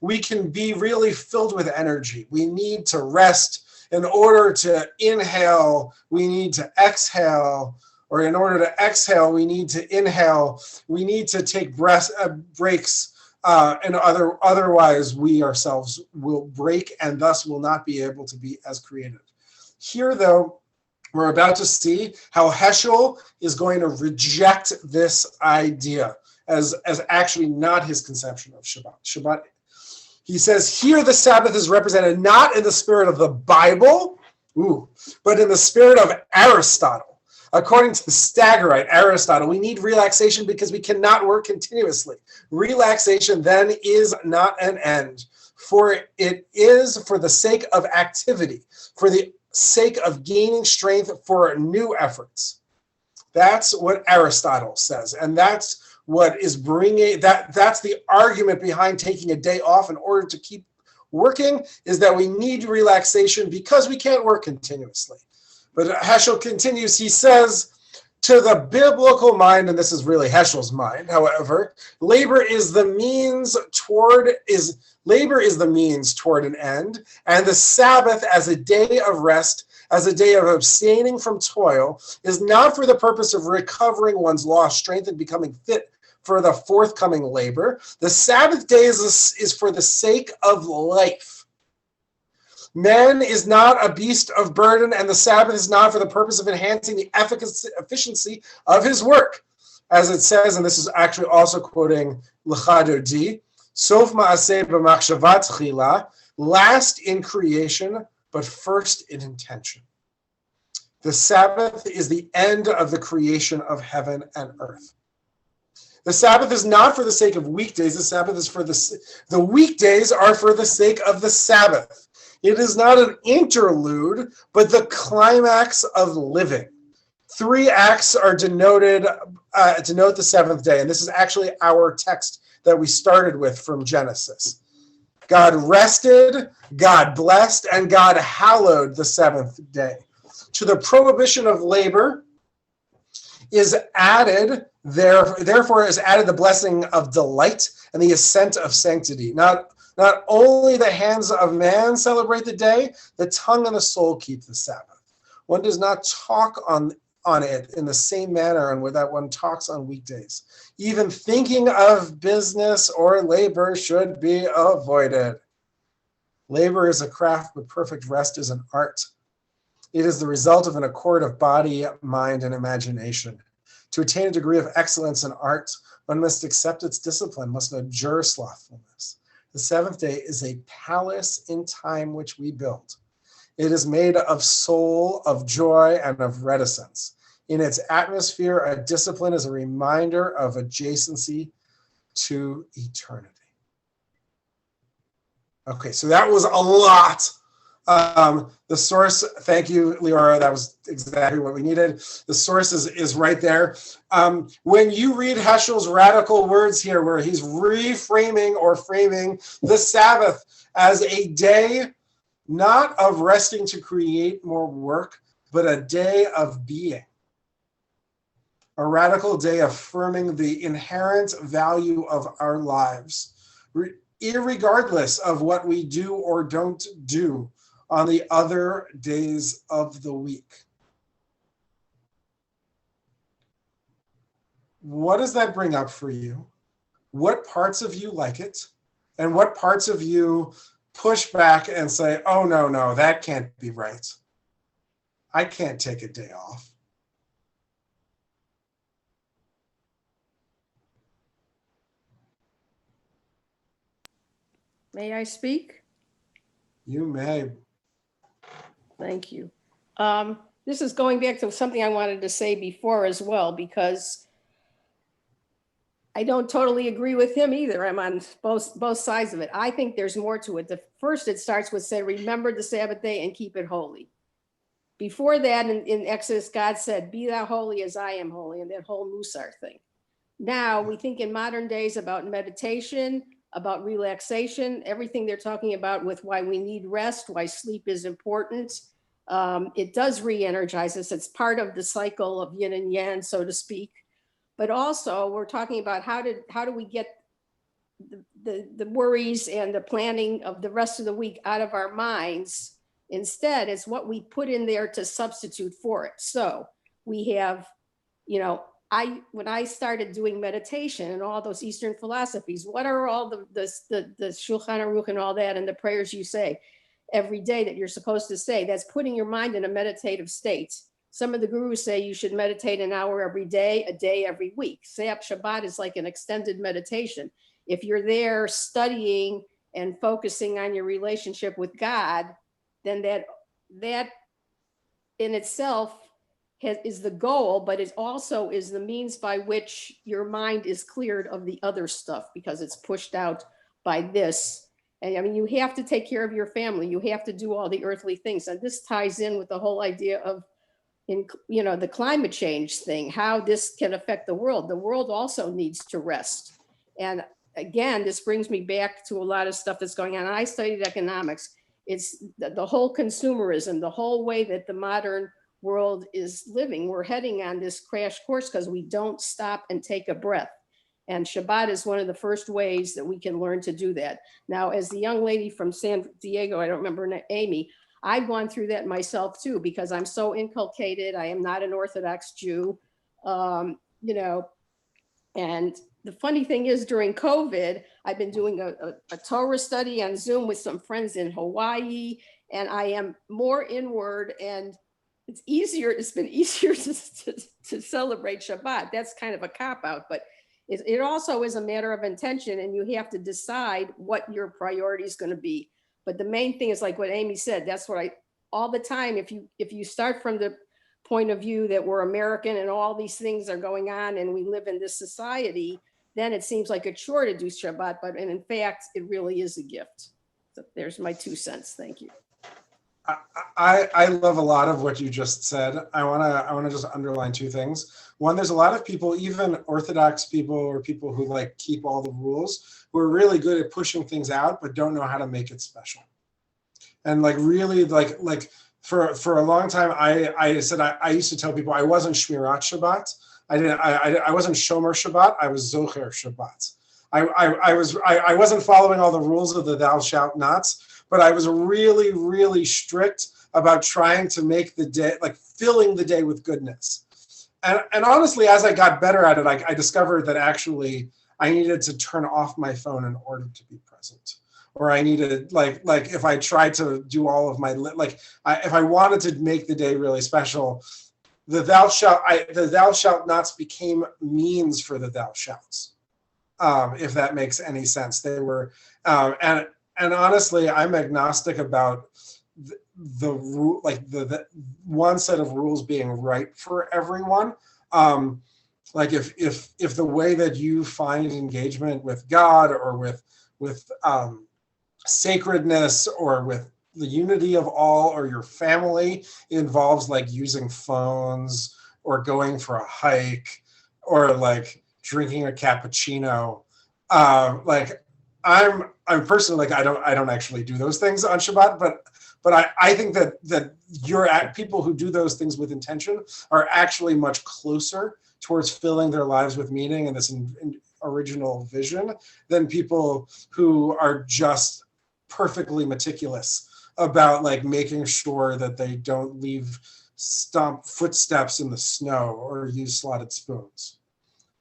we can be really filled with energy. We need to rest. In order to inhale, we need to exhale, or in order to exhale, we need to inhale. We need to take breaks, and otherwise we ourselves will break and thus will not be able to be as creative. Here, though, we're about to see how Heschel is going to reject this idea as actually not his conception of Shabbat. He says, here the Sabbath is represented not in the spirit of the Bible, but in the spirit of Aristotle. According to the Stagirite, Aristotle, we need relaxation because we cannot work continuously. Relaxation then is not an end, for it is for the sake of activity, for the sake of gaining strength for new efforts. That's what Aristotle says, and that's what is bringing that's the argument behind taking a day off in order to keep working, is that we need relaxation because we can't work continuously. But Heschel continues, he says, to the biblical mind, and this is really Heschel's mind, however, labor is the means toward an end, and the Sabbath as a day of rest, as a day of abstaining from toil, is not for the purpose of recovering one's lost strength and becoming fit for the forthcoming labor. The Sabbath day is for the sake of life. Man is not a beast of burden, and the Sabbath is not for the purpose of enhancing the efficiency of his work. As it says, and this is actually also quoting L'Chadodi, Sof ma'aseh b'machshavat chila, last in creation, but first in intention. The Sabbath is the end of the creation of heaven and earth. The Sabbath is not for the sake of weekdays. The Sabbath is the weekdays are for the sake of the Sabbath. It is not an interlude, but the climax of living. 3 acts are denote the seventh day, and this is actually our text that we started with from Genesis. God rested, God blessed, and God hallowed the seventh day. To the prohibition of labor is added, therefore is added the blessing of delight and the ascent of sanctity. Not only the hands of man celebrate the day, the tongue and the soul keep the Sabbath. One does not talk on it in the same manner and that one talks on weekdays. Even thinking of business or labor should be avoided. Labor is a craft, but perfect rest is an art. It is the result of an accord of body, mind, and imagination. To attain a degree of excellence in art, one must accept its discipline, must endure slothfulness. The seventh day is a palace in time which we build. It is made of soul, of joy, and of reticence. In its atmosphere, a discipline is a reminder of adjacency to eternity. Okay, so that was a lot. The source, thank you, Leora, that was exactly what we needed. The source is right there. When you read Heschel's radical words here, where he's reframing or framing the Sabbath as a day, not of resting to create more work, but a day of being. A radical day affirming the inherent value of our lives, irregardless of what we do or don't do on the other days of the week. What does that bring up for you? What parts of you like it? And what parts of you push back and say, oh, no, that can't be right. I can't take a day off. May I speak? You may. Thank you. This is going back to something I wanted to say before as well, because I don't totally agree with him either. I'm on both sides of it. I think there's more to it. The first, it starts with say, remember the Sabbath day and keep it holy. Before that, in Exodus, God said, be thou holy as I am holy, and that whole Musar thing. Now we think in modern days about meditation, about relaxation, everything they're talking about with why we need rest, why sleep is important. It does re-energize us. It's part of the cycle of yin and yang, so to speak. But also we're talking about how do we get the worries and the planning of the rest of the week out of our minds. Instead, it's what we put in there to substitute for it. So we have, when I started doing meditation and all those Eastern philosophies, what are all the Shulchan Aruch and all that and the prayers you say every day that you're supposed to say? That's putting your mind in a meditative state. Some of the gurus say you should meditate an hour every day, a day every week. Shabbat is like an extended meditation. If you're there studying and focusing on your relationship with God, then that in itself is the goal, but it also is the means by which your mind is cleared of the other stuff because it's pushed out by this. And I mean, you have to take care of your family. You have to do all the earthly things. And this ties in with the whole idea of, the climate change thing, how this can affect the world. The world also needs to rest. And again, this brings me back to a lot of stuff that's going on. I studied economics. It's the whole consumerism, the whole way that the modern world is living. We're heading on this crash course because we don't stop and take a breath. And Shabbat is one of the first ways that we can learn to do that. Now, as the young lady from San Diego, I don't remember her name, Amy, I've gone through that myself too, because I'm so inculcated. I am not an Orthodox Jew, and the funny thing is during COVID, I've been doing a Torah study on Zoom with some friends in Hawaii, and I am more inward, and it's been easier to celebrate Shabbat. That's kind of a cop-out, but it also is a matter of intention, and you have to decide what your priority is going to be. But the main thing is like what Amy said, that's what all the time, if you start from the point of view that we're American and all these things are going on and we live in this society, then it seems like a chore to do Shabbat, but in fact, it really is a gift. So there's my 2 cents. Thank you. I love a lot of what you just said. I wanna just underline 2 things. One, there's a lot of people, even Orthodox people or people who like keep all the rules, who are really good at pushing things out, but don't know how to make it special. And like really like for a long time, I said I used to tell people I wasn't Shmirat Shabbat. I wasn't Shomer Shabbat. I was Zocher Shabbat. I wasn't following all the rules of the thou shalt nots, but I was really, really strict about trying to make the day, like filling the day with goodness. And honestly, as I got better at it, I discovered that actually I needed to turn off my phone in order to be present. Or I needed, like if I tried to do all of my, if I wanted to make the day really special, the thou shalt nots became means for the thou shalts, if that makes any sense. They were, and honestly, I'm agnostic about the rule, like the one set of rules being right for everyone. Like if the way that you find engagement with God or with sacredness or with the unity of all or your family involves like using phones or going for a hike or like drinking a cappuccino, like I'm personally, like I don't actually do those things on Shabbat, but I think that people who do those things with intention are actually much closer towards filling their lives with meaning and this original vision than people who are just perfectly meticulous about like making sure that they don't leave footsteps in the snow or use slotted spoons.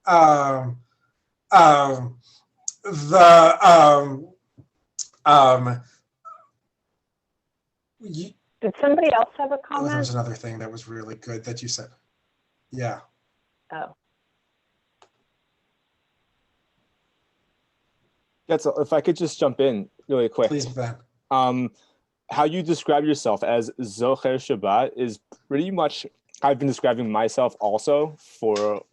Did somebody else have a Oh, comment? there was another thing that was really good that you said. Yeah. Oh, Getzel, if I could just jump in really quick. Please, Ben. How you describe yourself as Zocher Shabbat is pretty much how I've been describing myself also for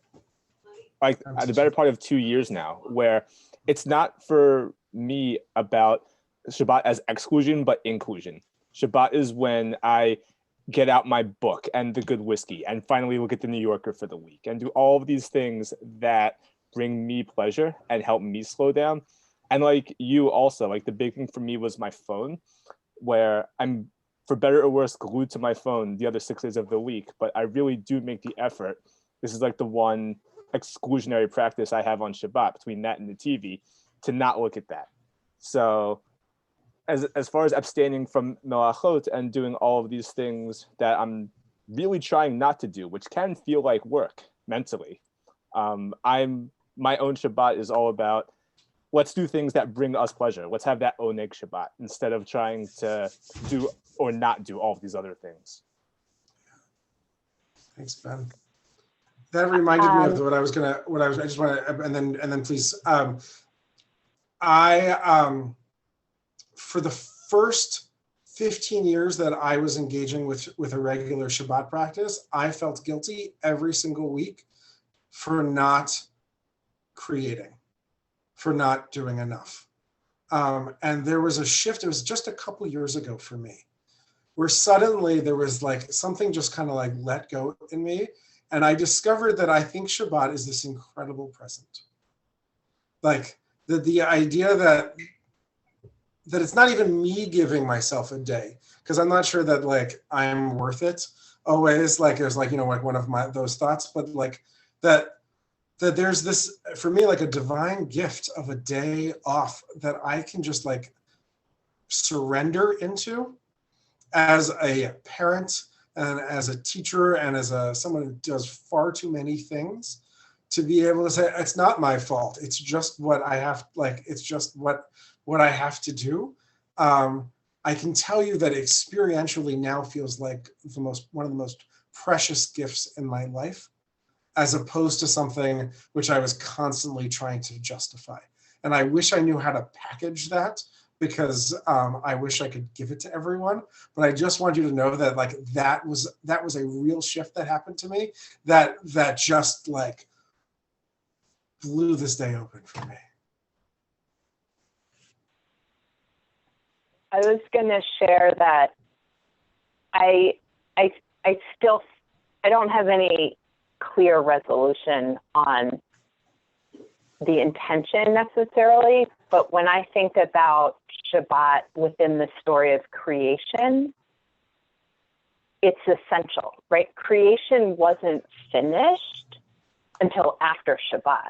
like the better part of 2 years now, where it's not for me about Shabbat as exclusion, but inclusion. Shabbat is when I get out my book and the good whiskey and finally look at the New Yorker for the week and do all of these things that bring me pleasure and help me slow down. And like you also, like the big thing for me was my phone, where I'm, for better or worse, glued to my phone the other 6 days of the week, but I really do make the effort. This is like the one exclusionary practice I have on Shabbat between that and the TV to not look at that. So as far as abstaining from melachot and doing all of these things that I'm really trying not to do, which can feel like work mentally, my own Shabbat is all about, let's do things that bring us pleasure. Let's have that oneg Shabbat instead of trying to do or not do all of these other things. Thanks, Ben. That reminded me of I just want to, and then please, for the first 15 years that I was engaging with a regular Shabbat practice, I felt guilty every single week for not creating, for not doing enough. And there was a shift, it was just a couple years ago for me, where suddenly there was like something just kind of like let go in me. And I discovered that I think Shabbat is this incredible present. Like the idea that it's not even me giving myself a day, because I'm not sure that like I'm worth it always. Like there's like, like one of those thoughts, but like that there's this, for me, like a divine gift of a day off that I can just like surrender into as a parent and as a teacher and as someone who does far too many things, to be able to say, it's not my fault. It's just what I have, like, it's just what I have to do. I can tell you that experientially now feels like one of the most precious gifts in my life, as opposed to something which I was constantly trying to justify. And I wish I knew how to package that, because I wish I could give it to everyone. But I just want you to know that like that was a real shift that happened to me that just like blew this day open for me. I was going to share that I don't have any clear resolution on the intention necessarily, but when I think about Shabbat within the story of creation, it's essential, right? Creation wasn't finished until after Shabbat.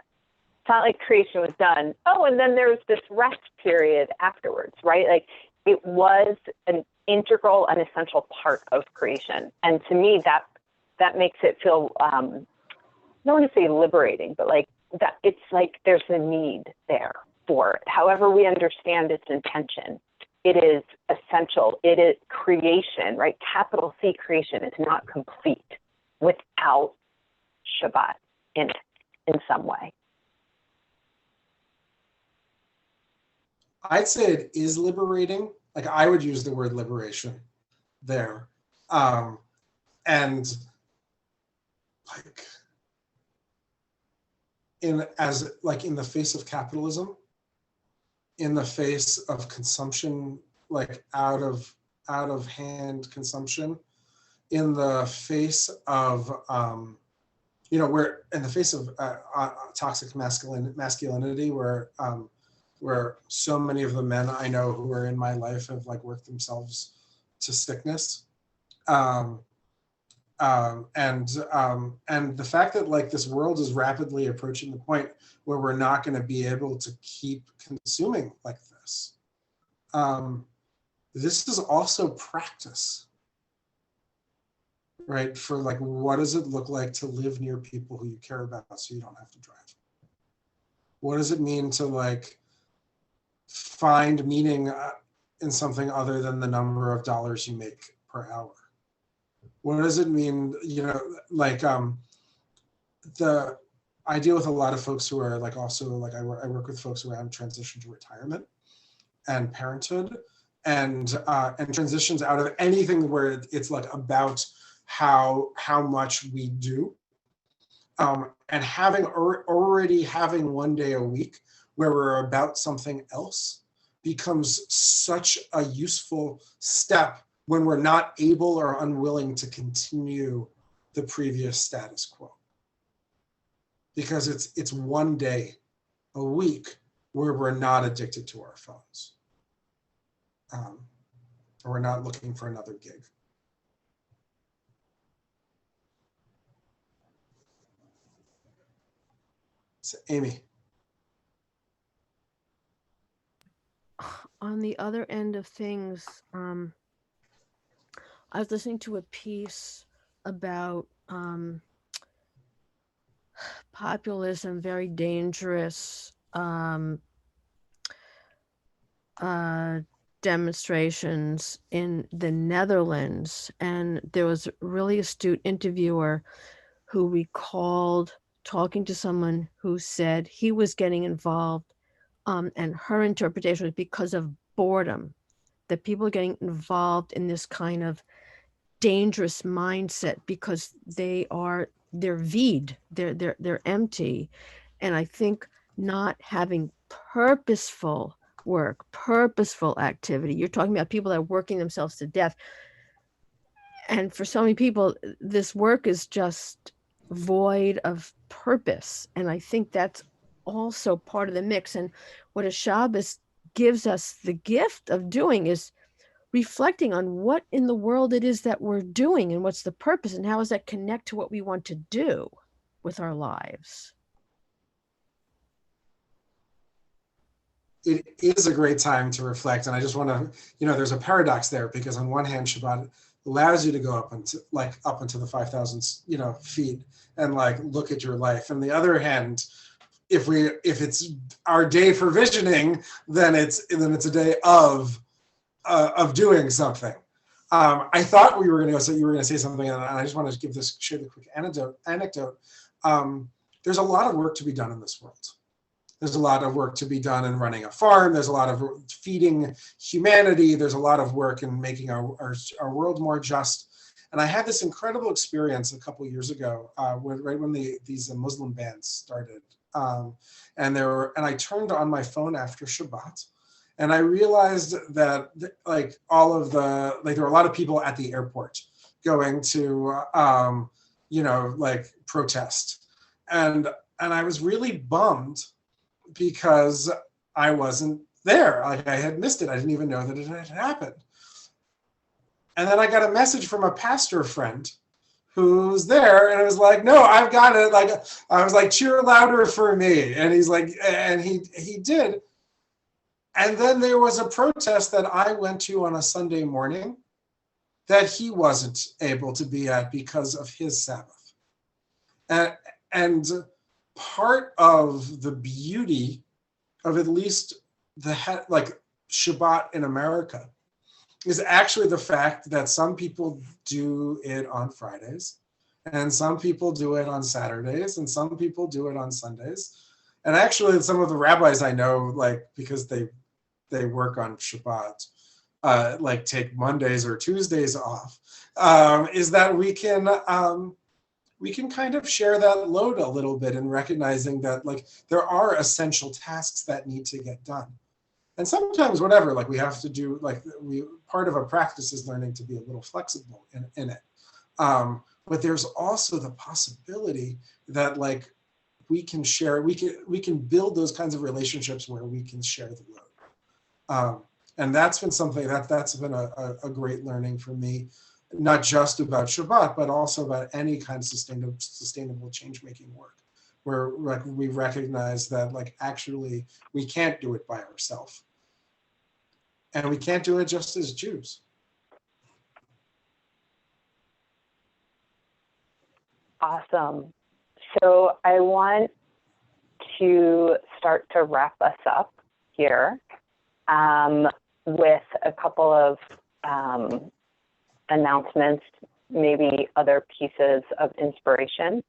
It's not like creation was done, and then there was this rest period afterwards, right? Like it was an integral and essential part of creation. And to me, that makes it feel, I don't want to say liberating, but like that it's like there's a need there for it. However we understand its intention, it is essential. It is creation, right? Capital C creation is not complete without Shabbat in some way. I'd say it is liberating. Like, I would use the word liberation there. And like in the face of capitalism, in the face of consumption, like out of hand consumption, in the face of we're in the face of toxic masculinity, where so many of the men I know who are in my life have like worked themselves to sickness. And the fact that like this world is rapidly approaching the point where we're not going to be able to keep consuming like this. This is also practice, right? For like, what does it look like to live near people who you care about so you don't have to drive? What does it mean to like find meaning in something other than the number of dollars you make per hour? What does it mean, I deal with a lot of folks who are like also like I work with folks around transition to retirement and parenthood and transitions out of anything where it's like about how much we do, and already having one day a week where we're about something else becomes such a useful step when we're not able or unwilling to continue the previous status quo. Because it's one day a week where we're not addicted to our phones. Or we're not looking for another gig. So, Amy. On the other end of things, I was listening to a piece about populism, very dangerous demonstrations in the Netherlands. And there was a really astute interviewer who recalled talking to someone who said he was getting involved, and her interpretation was because of boredom, that people are getting involved in this kind of dangerous mindset because they're V'd, they're empty. And I think not having purposeful work, purposeful activity, you're talking about people that are working themselves to death. And for so many people, this work is just void of purpose. And I think that's also part of the mix. And what a Shabbos gives us the gift of doing is reflecting on what in the world it is that we're doing and what's the purpose and how does that connect to what we want to do with our lives. It is a great time to reflect. And I just want to, there's a paradox there, because on one hand, Shabbat allows you to go up into the 5,000, feet and like look at your life. And the other hand, if it's our day for visioning, then it's a day of doing something. I thought you were going to say something, and I just want to share the quick anecdote. There's a lot of work to be done in this world. There's a lot of work to be done in running a farm. There's a lot of feeding humanity. There's a lot of work in making our world more just. And I had this incredible experience a couple of years ago, right when these Muslim bans started. And I turned on my phone after Shabbat, and I realized that there were a lot of people at the airport going to protest, and I was really bummed because I wasn't there. Like, I had missed it. I didn't even know that it had happened. And then I got a message from a pastor friend who's there, and I was like, no, I've got it. Like, I was like, cheer louder for me. And he's like, and he did. And then there was a protest that I went to on a Sunday morning that he wasn't able to be at because of his Sabbath. And part of the beauty of at least Shabbat in America is actually the fact that some people do it on Fridays And some people do it on Saturdays, and some people do it on Sundays. And actually, some of the rabbis I know, like, because they work on Shabbat, like take Mondays or Tuesdays off, is that we can kind of share that load a little bit in recognizing that, like, there are essential tasks that need to get done. And sometimes whatever, like, we have to do, like, part of a practice is learning to be a little flexible in it. But there's also the possibility that, like, we can share, we can build those kinds of relationships where we can share the load. And that's been something that's been a great learning for me, not just about Shabbat, but also about any kind of sustainable change-making work, where, like, we recognize that, like, actually we can't do it by ourselves. And we can't do it just as Jews. Awesome. So I want to start to wrap us up here with a couple of announcements, maybe other pieces of inspiration.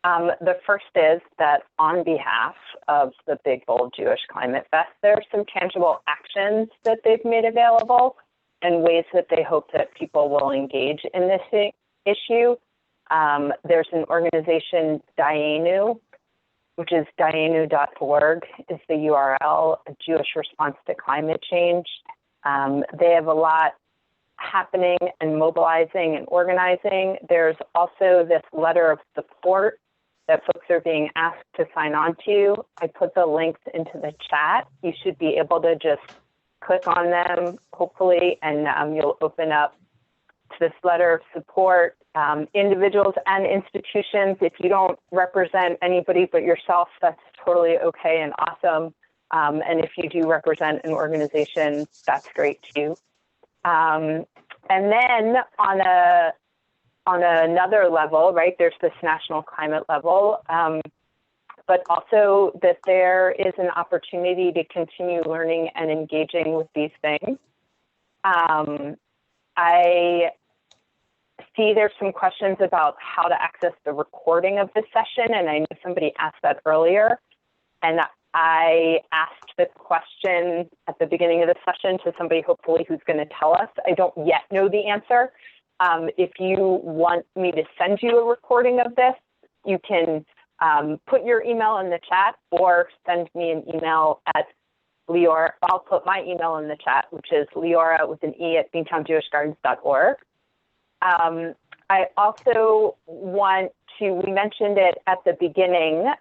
The first is that on behalf of the Big Bold Jewish Climate Fest, there are some tangible actions that they've made available and ways that they hope that people will engage in this issue. There's an organization, Dayenu, which is dayenu.org is the URL, a Jewish response to climate change. They have a lot happening and mobilizing and organizing. There's also this letter of support that folks are being asked to sign on to. I put the links into the chat. You should be able to just click on them, hopefully, and you'll open up to this letter of support. Individuals and institutions, if you don't represent anybody but yourself, that's totally okay and awesome. And if you do represent an organization, that's great too. And then on another level, right, there's this national climate level, but also that there is an opportunity to continue learning and engaging with these things. I see there's some questions about how to access the recording of this session, and I know somebody asked that earlier, and I asked the question at the beginning of the session to somebody hopefully who's going to tell us. I don't yet know the answer. If you want me to send you a recording of this, you can put your email in the chat or send me an email at Leora. I'll put my email in the chat, which is Leora with an E at beantownjewishgardens.org. I also want to, we mentioned it at the beginning,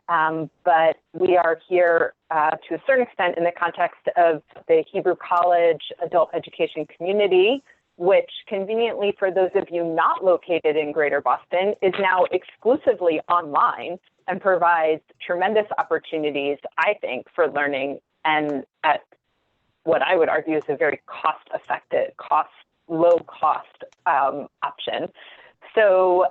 but we are here to a certain extent in the context of the Hebrew College adult education community, which conveniently for those of you not located in Greater Boston is now exclusively online and provides tremendous opportunities, I think, for learning and at what I would argue is a very cost-effective, low-cost option. So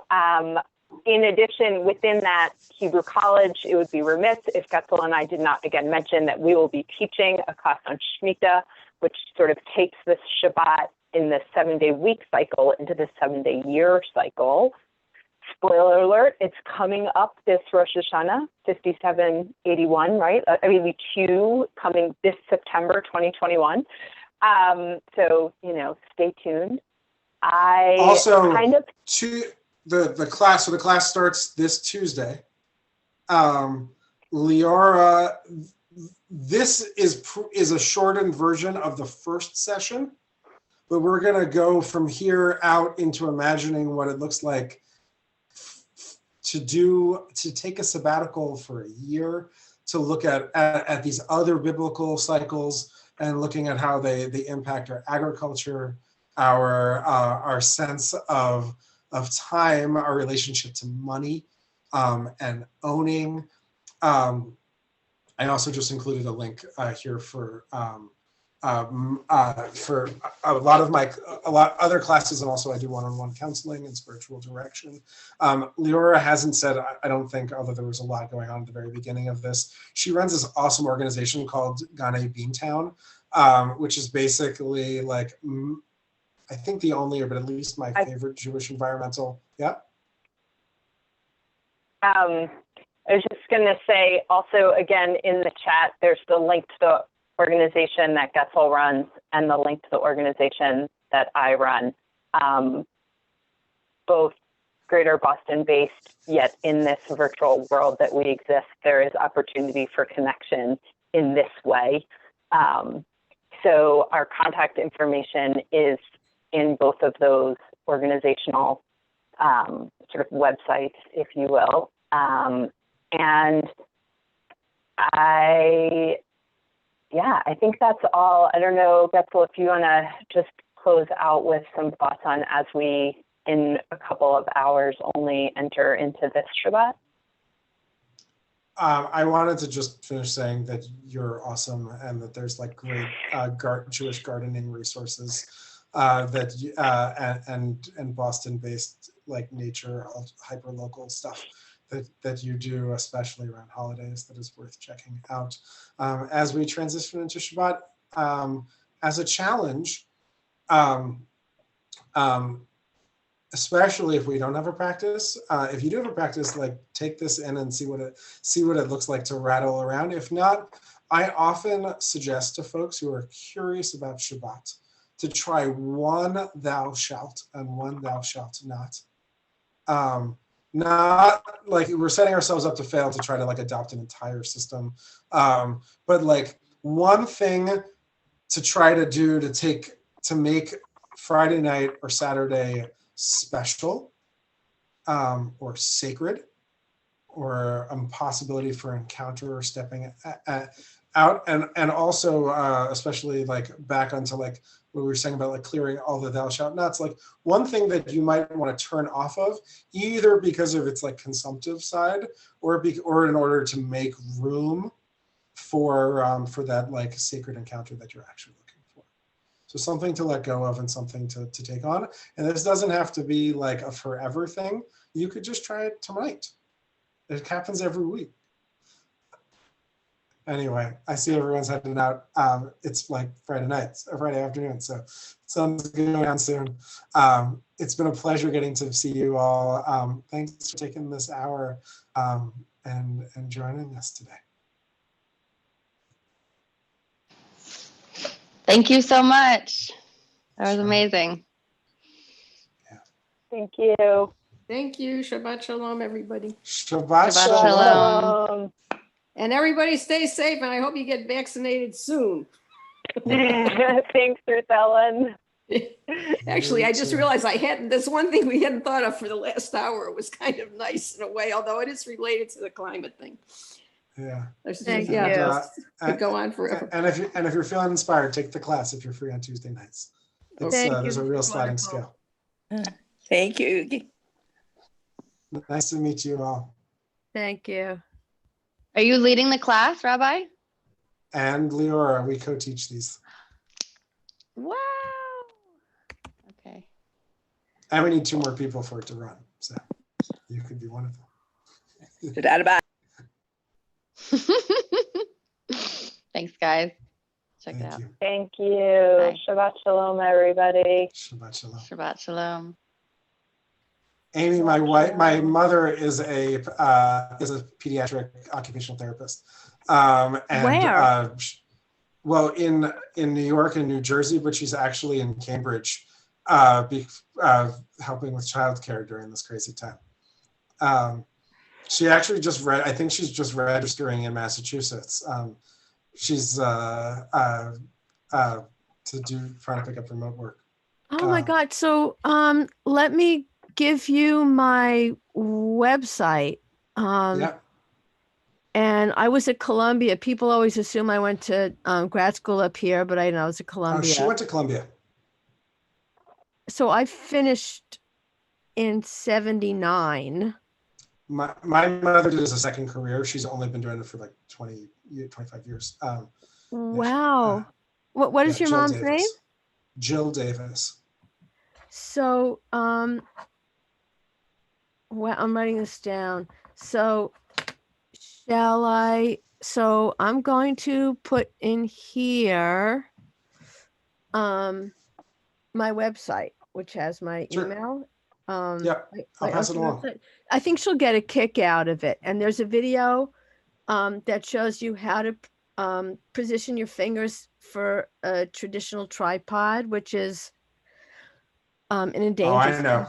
in addition, within that Hebrew College, it would be remiss if Getzel and I did not again mention that we will be teaching a class on Shemitah, which sort of takes this Shabbat in the 7-day week cycle into the 7-day year cycle. Spoiler alert, it's coming up this Rosh Hashanah, 5781, right? Q coming this September 2021. So, stay tuned. The class starts this Tuesday. Leora, this is a shortened version of the first session, but we're going to go from here out into imagining what it looks like to take a sabbatical for a year, to look at these other biblical cycles and looking at how they impact our agriculture, our sense of time, our relationship to money, and owning. I also just included a link here for a lot of other classes, and also I do one-on-one counseling and spiritual direction. Leora hasn't said, I don't think, although there was a lot going on at the very beginning of this, she runs this awesome organization called Gane Beantown, which is basically like, I think the only, or but at least my favorite Jewish environmental, yeah? I was just going to say also, again, in the chat, there's the link to the organization that Getzel runs and the link to the organization that I run. Both greater Boston based, yet in this virtual world that we exist, there is opportunity for connection in this way. So our contact information is in both of those organizational sort of websites, if you will. And I think that's all. I don't know, Getzel, if you want to just close out with some thoughts on as we, in a couple of hours, only enter into this Shabbat. I wanted to just finish saying that you're awesome and that there's like great Jewish gardening resources and Boston-based like nature, hyper local stuff that you do, especially around holidays, that is worth checking out. As we transition into Shabbat, as a challenge, especially if we don't have a practice, if you do have a practice, like take this in and see what it looks like to rattle around. If not, I often suggest to folks who are curious about Shabbat to try one thou shalt and one thou shalt not. Not like we're setting ourselves up to fail to try to like adopt an entire system, but like one thing to try to do to make Friday night or Saturday special or sacred, or a possibility for encounter or stepping out, and also especially like back onto like what we were saying about like clearing all the thou shalt nots, like one thing that you might want to turn off of, either because of its like consumptive side or in order to make room for that like sacred encounter that you're actually looking for. So something to let go of and something to take on. And this doesn't have to be like a forever thing. You could just try it tonight. It happens every week. Anyway, I see everyone's heading out. It's like Friday nights or Friday afternoon, so sun's going down soon. It's been a pleasure getting to see you all. Thanks for taking this hour and joining us today. Thank you so much. That was amazing. Yeah. Thank you. Thank you. Shabbat shalom, everybody. Shabbat shalom. And everybody stay safe, and I hope you get vaccinated soon. Thanks, Ruth Ellen. Actually, I just realized there's one thing we hadn't thought of for the last hour. It was kind of nice in a way, although it is related to the climate thing. Yeah. Could go on forever. And if you're feeling inspired, take the class if you're free on Tuesday nights. There's a real sliding scale. Thank you. Nice to meet you all. Thank you. Are you leading the class, Rabbi? And Leora, we co-teach these. Wow. Okay. And we need 2 more people for it to run. So you could be one of them. Adva. Thanks, guys. Check it out. Thank you. Bye. Shabbat shalom, everybody. Shabbat shalom. Shabbat shalom. Amy, my mother is a pediatric occupational therapist. Where? Well, in New York and New Jersey, but she's actually in Cambridge, helping with childcare during this crazy time. She actually I think she's just registering in Massachusetts. She's trying to pick up remote work. Oh my God. So let me give you my website. Yeah. And I was at Columbia. People always assume I went to grad school up here, but I know I was at Columbia. She went to Columbia. So I finished in 79. My mother did it as a second career. She's only been doing it for like 25 years. Wow. What is your Jill mom's Davis. name? Jill Davis. So well, I'm writing this down. So I'm going to put in here my website, which has my email. Yeah, I'll pass it along. I think she'll get a kick out of it. And there's a video that shows you how to position your fingers for a traditional tripod, which is an endangered. Oh, I know.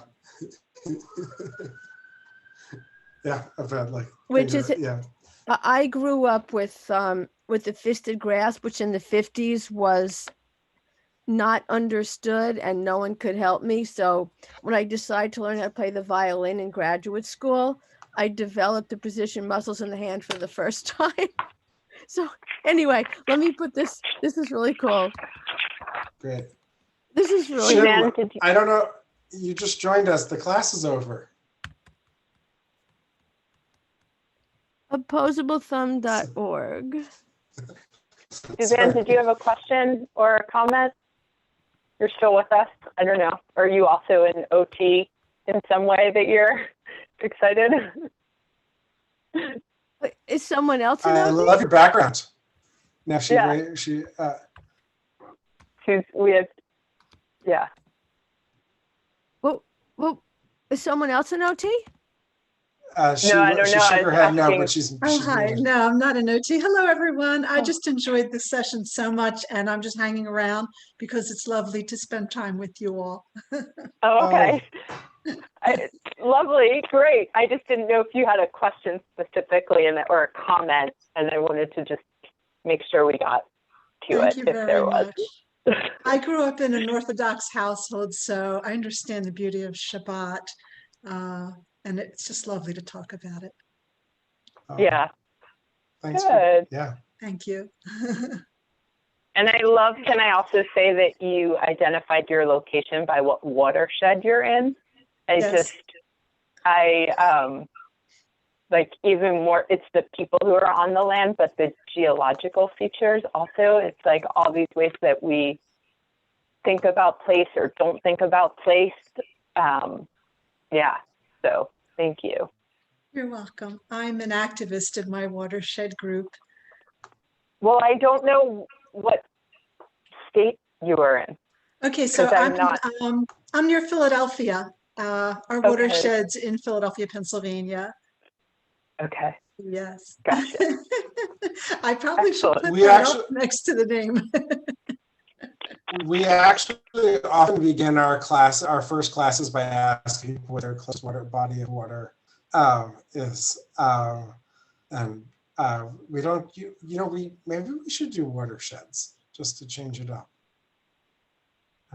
Yeah, I've had like. Which finger, is, yeah. I grew up with the fisted grasp, which in the 50s was not understood and no one could help me. So when I decided to learn how to play the violin in graduate school, I developed the position muscles in the hand for the first time. So anyway, let me put this. This is really cool. Great. This is really Jim, I don't know. You just joined us. The class is over. Opposablethumb.org. Suzanne, did you have a question or a comment? You're still with us? I don't know. Are you also in OT in some way that you're excited? Is someone else in I OT? love your background. Now yeah. Well, is someone else in OT? No, I don't know. Shook her head no, but she's hi. No, I'm not an OT. Hello, everyone. I just enjoyed this session so much, and I'm just hanging around because it's lovely to spend time with you all. Oh, okay. Lovely. Great. I just didn't know if you had a question specifically or a comment, and I wanted to just make sure we got to Thank it you if very there was. much. I grew up in an Orthodox household, so I understand the beauty of Shabbat, and it's just lovely to talk about it. Yeah. Thanks. Good. Yeah. Thank you. And can I also say that you identified your location by what watershed you're in? Yes. Like even more, it's the people who are on the land, but the geological features also, it's like all these ways that we think about place or don't think about place. Yeah, so thank you. You're welcome. I'm an activist in my watershed group. Well, I don't know what state you are in. Okay, so I'm near Philadelphia. Our Okay. watershed's in Philadelphia, Pennsylvania. Okay. Yes. Gotcha. I probably should put We that actually- up next to the name. We actually often begin our first classes by asking what their close water body of water is, and we don't. Maybe we should do watersheds just to change it up.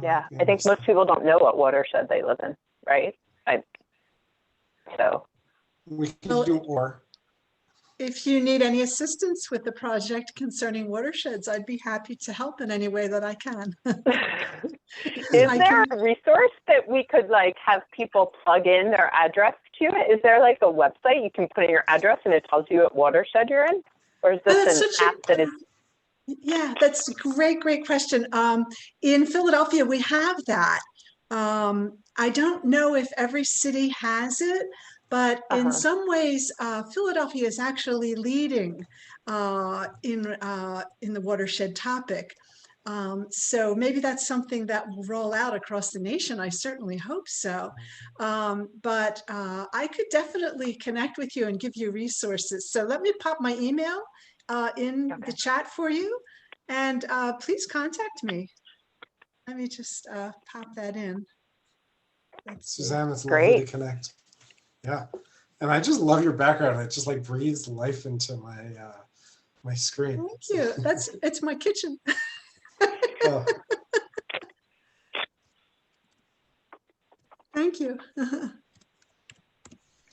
Yeah, I think most people don't know what watershed they live in, right? So we can do or. If you need any assistance with the project concerning watersheds, I'd be happy to help in any way that I can. Is there a resource that we could like have people plug in their address to it? Is there like a website you can put in your address and it tells you what watershed you're in? Or is this an app that is? Yeah, that's a great question. In Philadelphia, we have that. I don't know if every city has it, but in some ways, Philadelphia is actually leading in the watershed topic. So maybe that's something that will roll out across the nation. I certainly hope so. But I could definitely connect with you and give you resources. So let me pop my email in the chat for you, and please contact me. Let me just pop that in. Suzanne, it's lovely to connect. Yeah, and I just love your background. It just like breathes life into my screen. Thank you. It's my kitchen. Oh. Thank you.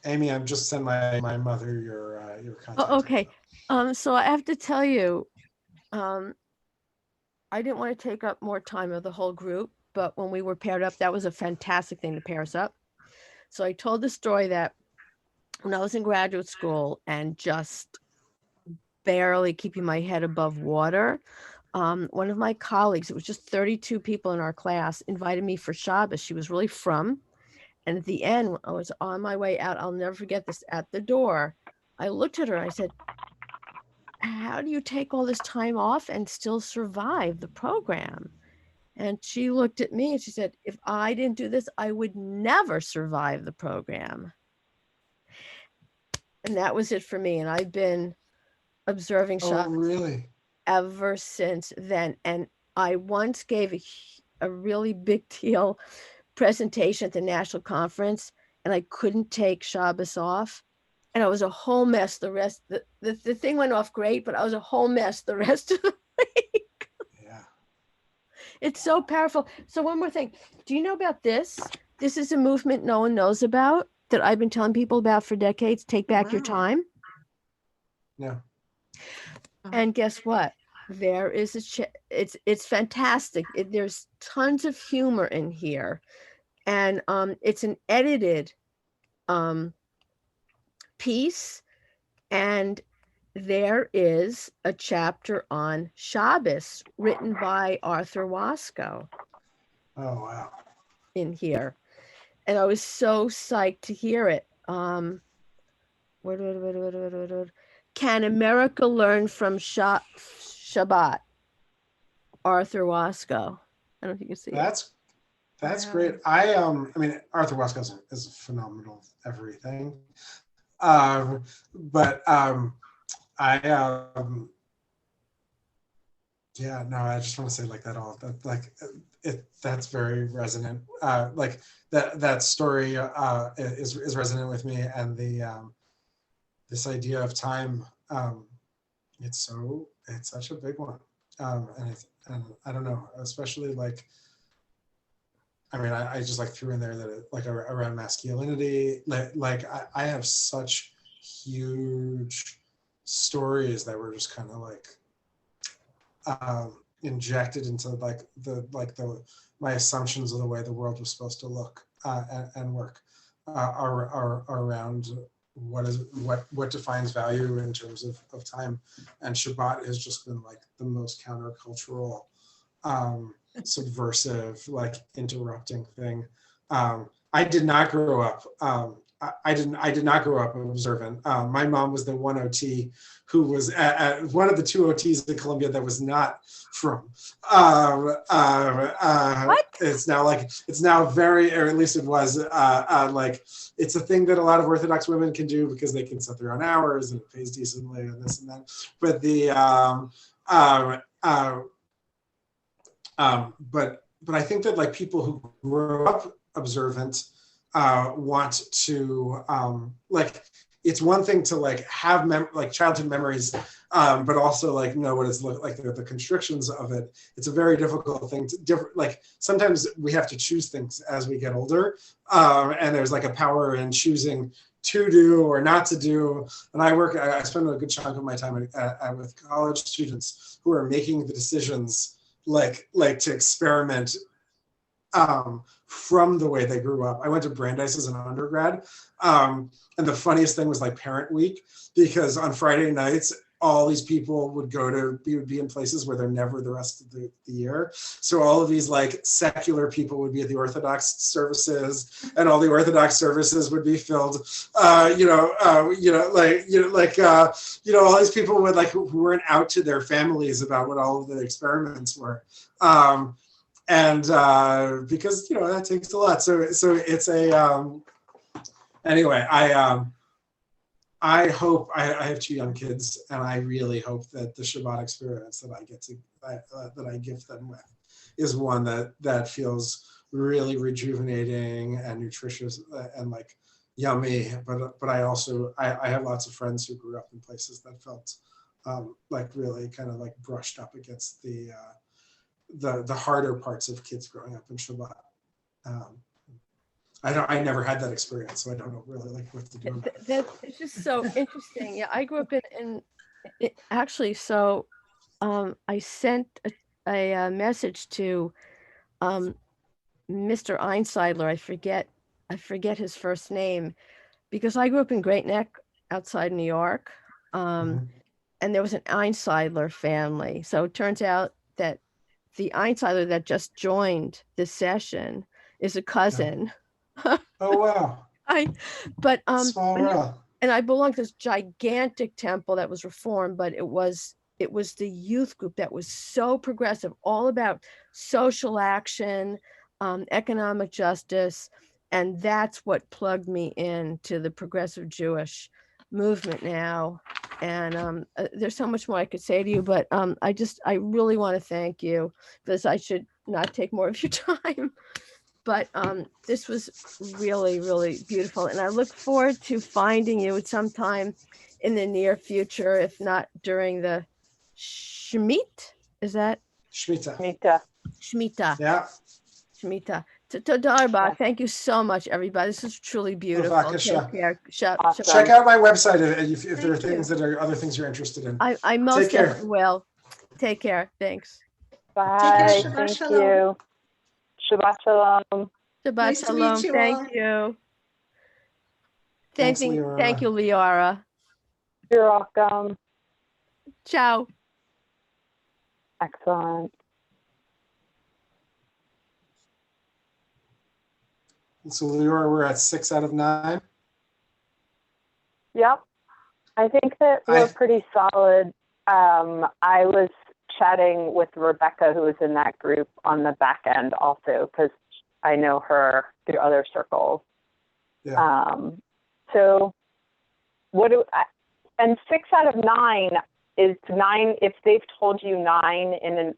Amy, I'm just sending my mother your contact. Oh, okay. So I have to tell you, I didn't want to take up more time of the whole group, but when we were paired up, that was a fantastic thing to pair us up. So I told the story that when I was in graduate school and just barely keeping my head above water, one of my colleagues, it was just 32 people in our class, invited me for Shabbos. She was really from. And at the end, when I was on my way out, I'll never forget this, at the door, I looked at her and I said, how do you take all this time off and still survive the program? And she looked at me and she said, if I didn't do this, I would never survive the program. And that was it for me. And I've been observing Shabbat really? ever since then. And I once gave a really big deal presentation at the national conference, and I couldn't take Shabbos off. And I was a whole mess the rest. The thing went off great, but I was a whole mess the rest of the week. Yeah. It's so powerful. So one more thing. Do you know about this? This is a movement no one knows about that I've been telling people about for decades. Take back your time. No. And guess what? There is it's fantastic. There's tons of humor in here. And it's an edited piece, and there is a chapter on Shabbos written by Arthur Wasco. Oh, wow. In here. And I was so psyched to hear it. Can America learn from Shabbat? Arthur Wasco. I don't know if you can see it. That's great. I mean, Arthur Wasco is phenomenal everything. But yeah, no, I just want to say like that all that like that's very resonant. Like that story is resonant with me, and the this idea of time, it's such a big one. And I don't know, especially like, I mean, I just like threw in there that like around masculinity, like I have such huge stories that were just kind of like injected into like my assumptions of the way the world was supposed to look and work are around what defines value in terms of time. And Shabbat has just been like the most countercultural, subversive, like interrupting thing. I did not grow up. I did not grow up observant. My mom was the one OT who was at one of the two OTs in Columbia that was not from. It's now very, or at least it was like, it's a thing that a lot of Orthodox women can do because they can set their own hours and it pays decently and this and that. But but I think that like people who grew up observant want to like, it's one thing to like have like childhood memories, but also like know what it's like the constrictions of it. It's a very difficult thing to like sometimes we have to choose things as we get older, and there's like a power in choosing to do or not to do. And I spend a good chunk of my time with college students who are making the decisions like to experiment from the way they grew up. I went to Brandeis as an undergrad, and the funniest thing was like parent week, because on Friday nights all these people would be in places where they're never the rest of the year. So all of these like secular people would be at the Orthodox services, and all the Orthodox services would be filled. All these people would like who weren't out to their families about what all of the experiments were. And because that takes a lot. So it's a anyway. I hope I have two young kids, and I really hope that the Shabbat experience that I gift them with is one that feels really rejuvenating and nutritious and like yummy. But I also I have lots of friends who grew up in places that felt like really kind of like brushed up against the harder parts of kids growing up in Shabbat. I never had that experience, so I don't know really like what to do. It's just so interesting. Yeah, I grew up actually. So, I sent a message to Mr. Einsiedler. I forget his first name, because I grew up in Great Neck outside New York, and there was an Einsiedler family. So it turns out that the Einsiedler that just joined this session is a cousin. Oh wow! Small world. And I belonged to this gigantic temple that was reformed, but it was it was the youth group that was so progressive, all about social action, economic justice. And that's what plugged me into the progressive Jewish movement now. And there's so much more I could say to you, but I really want to thank you, because I should not take more of your time. But this was really, really beautiful. And I look forward to finding you at some time in the near future, if not during the Shemitah. Is that? Shemitah. Shemitah. Yeah. Shemitah. Todarba. Thank you so much, everybody. This is truly beautiful. Take care. Check out my website if there are things that are other things you're interested in. I most definitely will. Take care. Thanks. Bye. Take care. Shabbat Thank shalom. you. Shabbat shalom. Shabbat Nice to meet shalom. you Thank all. you. Thanks, Thank Leora. you, Leora. You're welcome. Ciao. Excellent. So Leora, we're at 6 out of 9. Yep. I think that we're pretty solid. I was chatting with Rebecca, who was in that group, on the back end also, because I know her through other circles. Yeah. So and 6 out of 9 is 9. If they've told you 9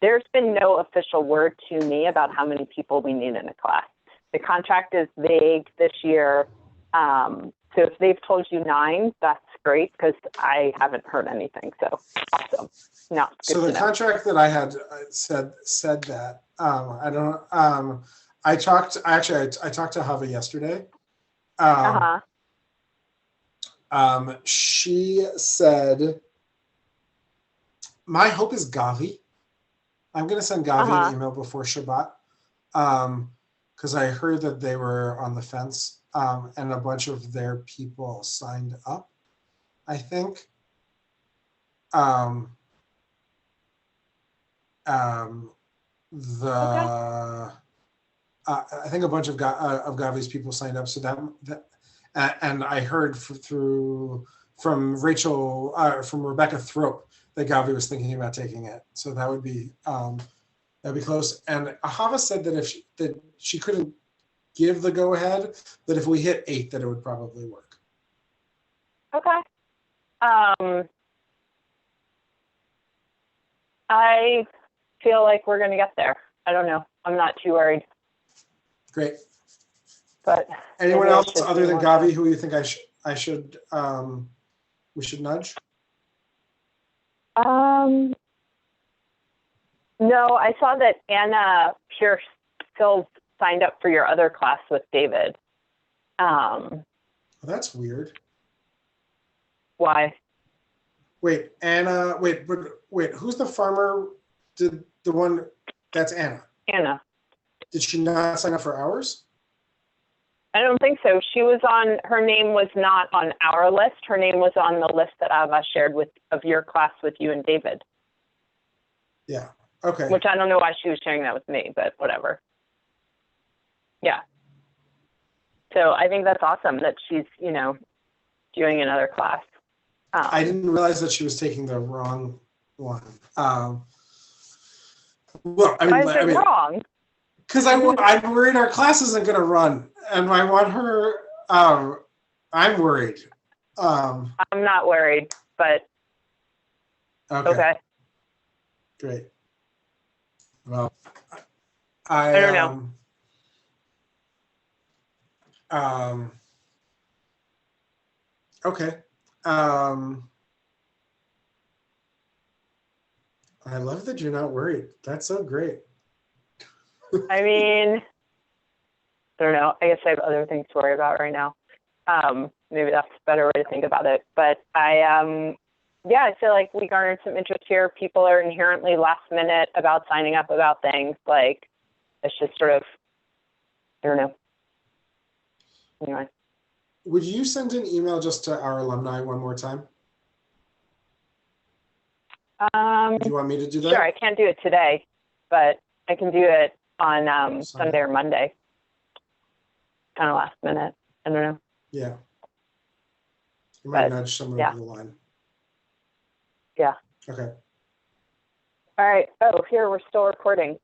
there's been no official word to me about how many people we need in a class. The contract is vague this year. So if they've told you 9, that's great, because I haven't heard anything. So awesome. No. So the contract that I had said that I don't. I talked to Hava yesterday. She said, my hope is Gavi. I'm going to send Gavi an email before Shabbat, because I heard that they were on the fence, and a bunch of their people signed up, I think. I think a bunch of Gavi's people signed up, so that and I heard from Rebecca Thrope that Gavi was thinking about taking it, so that'd be close. And Ahava said that she couldn't give the go ahead, that if we hit 8, that it would probably work. Okay. I feel like we're going to get there. I don't know. I'm not too worried. Great. But anyone else other than Gavi who you think we should nudge? No, I saw that Anna Pierce still signed up for your other class with David. Well, that's weird. Why? Wait, Anna. Wait. Who's the farmer? The one that's Anna. Anna. Did she not sign up for ours? I don't think so. She was on. Her name was not on our list. Her name was on the list that Adva shared of your class with you and David. Yeah. Okay. Which I don't know why she was sharing that with me, but whatever. Yeah. So I think that's awesome that she's, doing another class. I didn't realize that she was taking the wrong one. Well, Why is it wrong? Because I'm worried our class isn't going to run, and I want her. I'm worried. I'm not worried, but okay. Great. Well, I don't know. Okay. I love that you're not worried. That's so great. I mean, I don't know. I guess I have other things to worry about right now. Maybe that's a better way to think about it. But I feel like we garnered some interest here. People are inherently last minute about signing up about things. Like, it's just sort of, I don't know. Anyway. Would you send an email just to our alumni one more time? Do you want me to do that? Sure, I can't do it today, but I can do it on Sunday or Monday. Kind of last minute. I don't know. Yeah. You might nudge someone over the line. Yeah. Okay. All right. Oh, here we're still recording.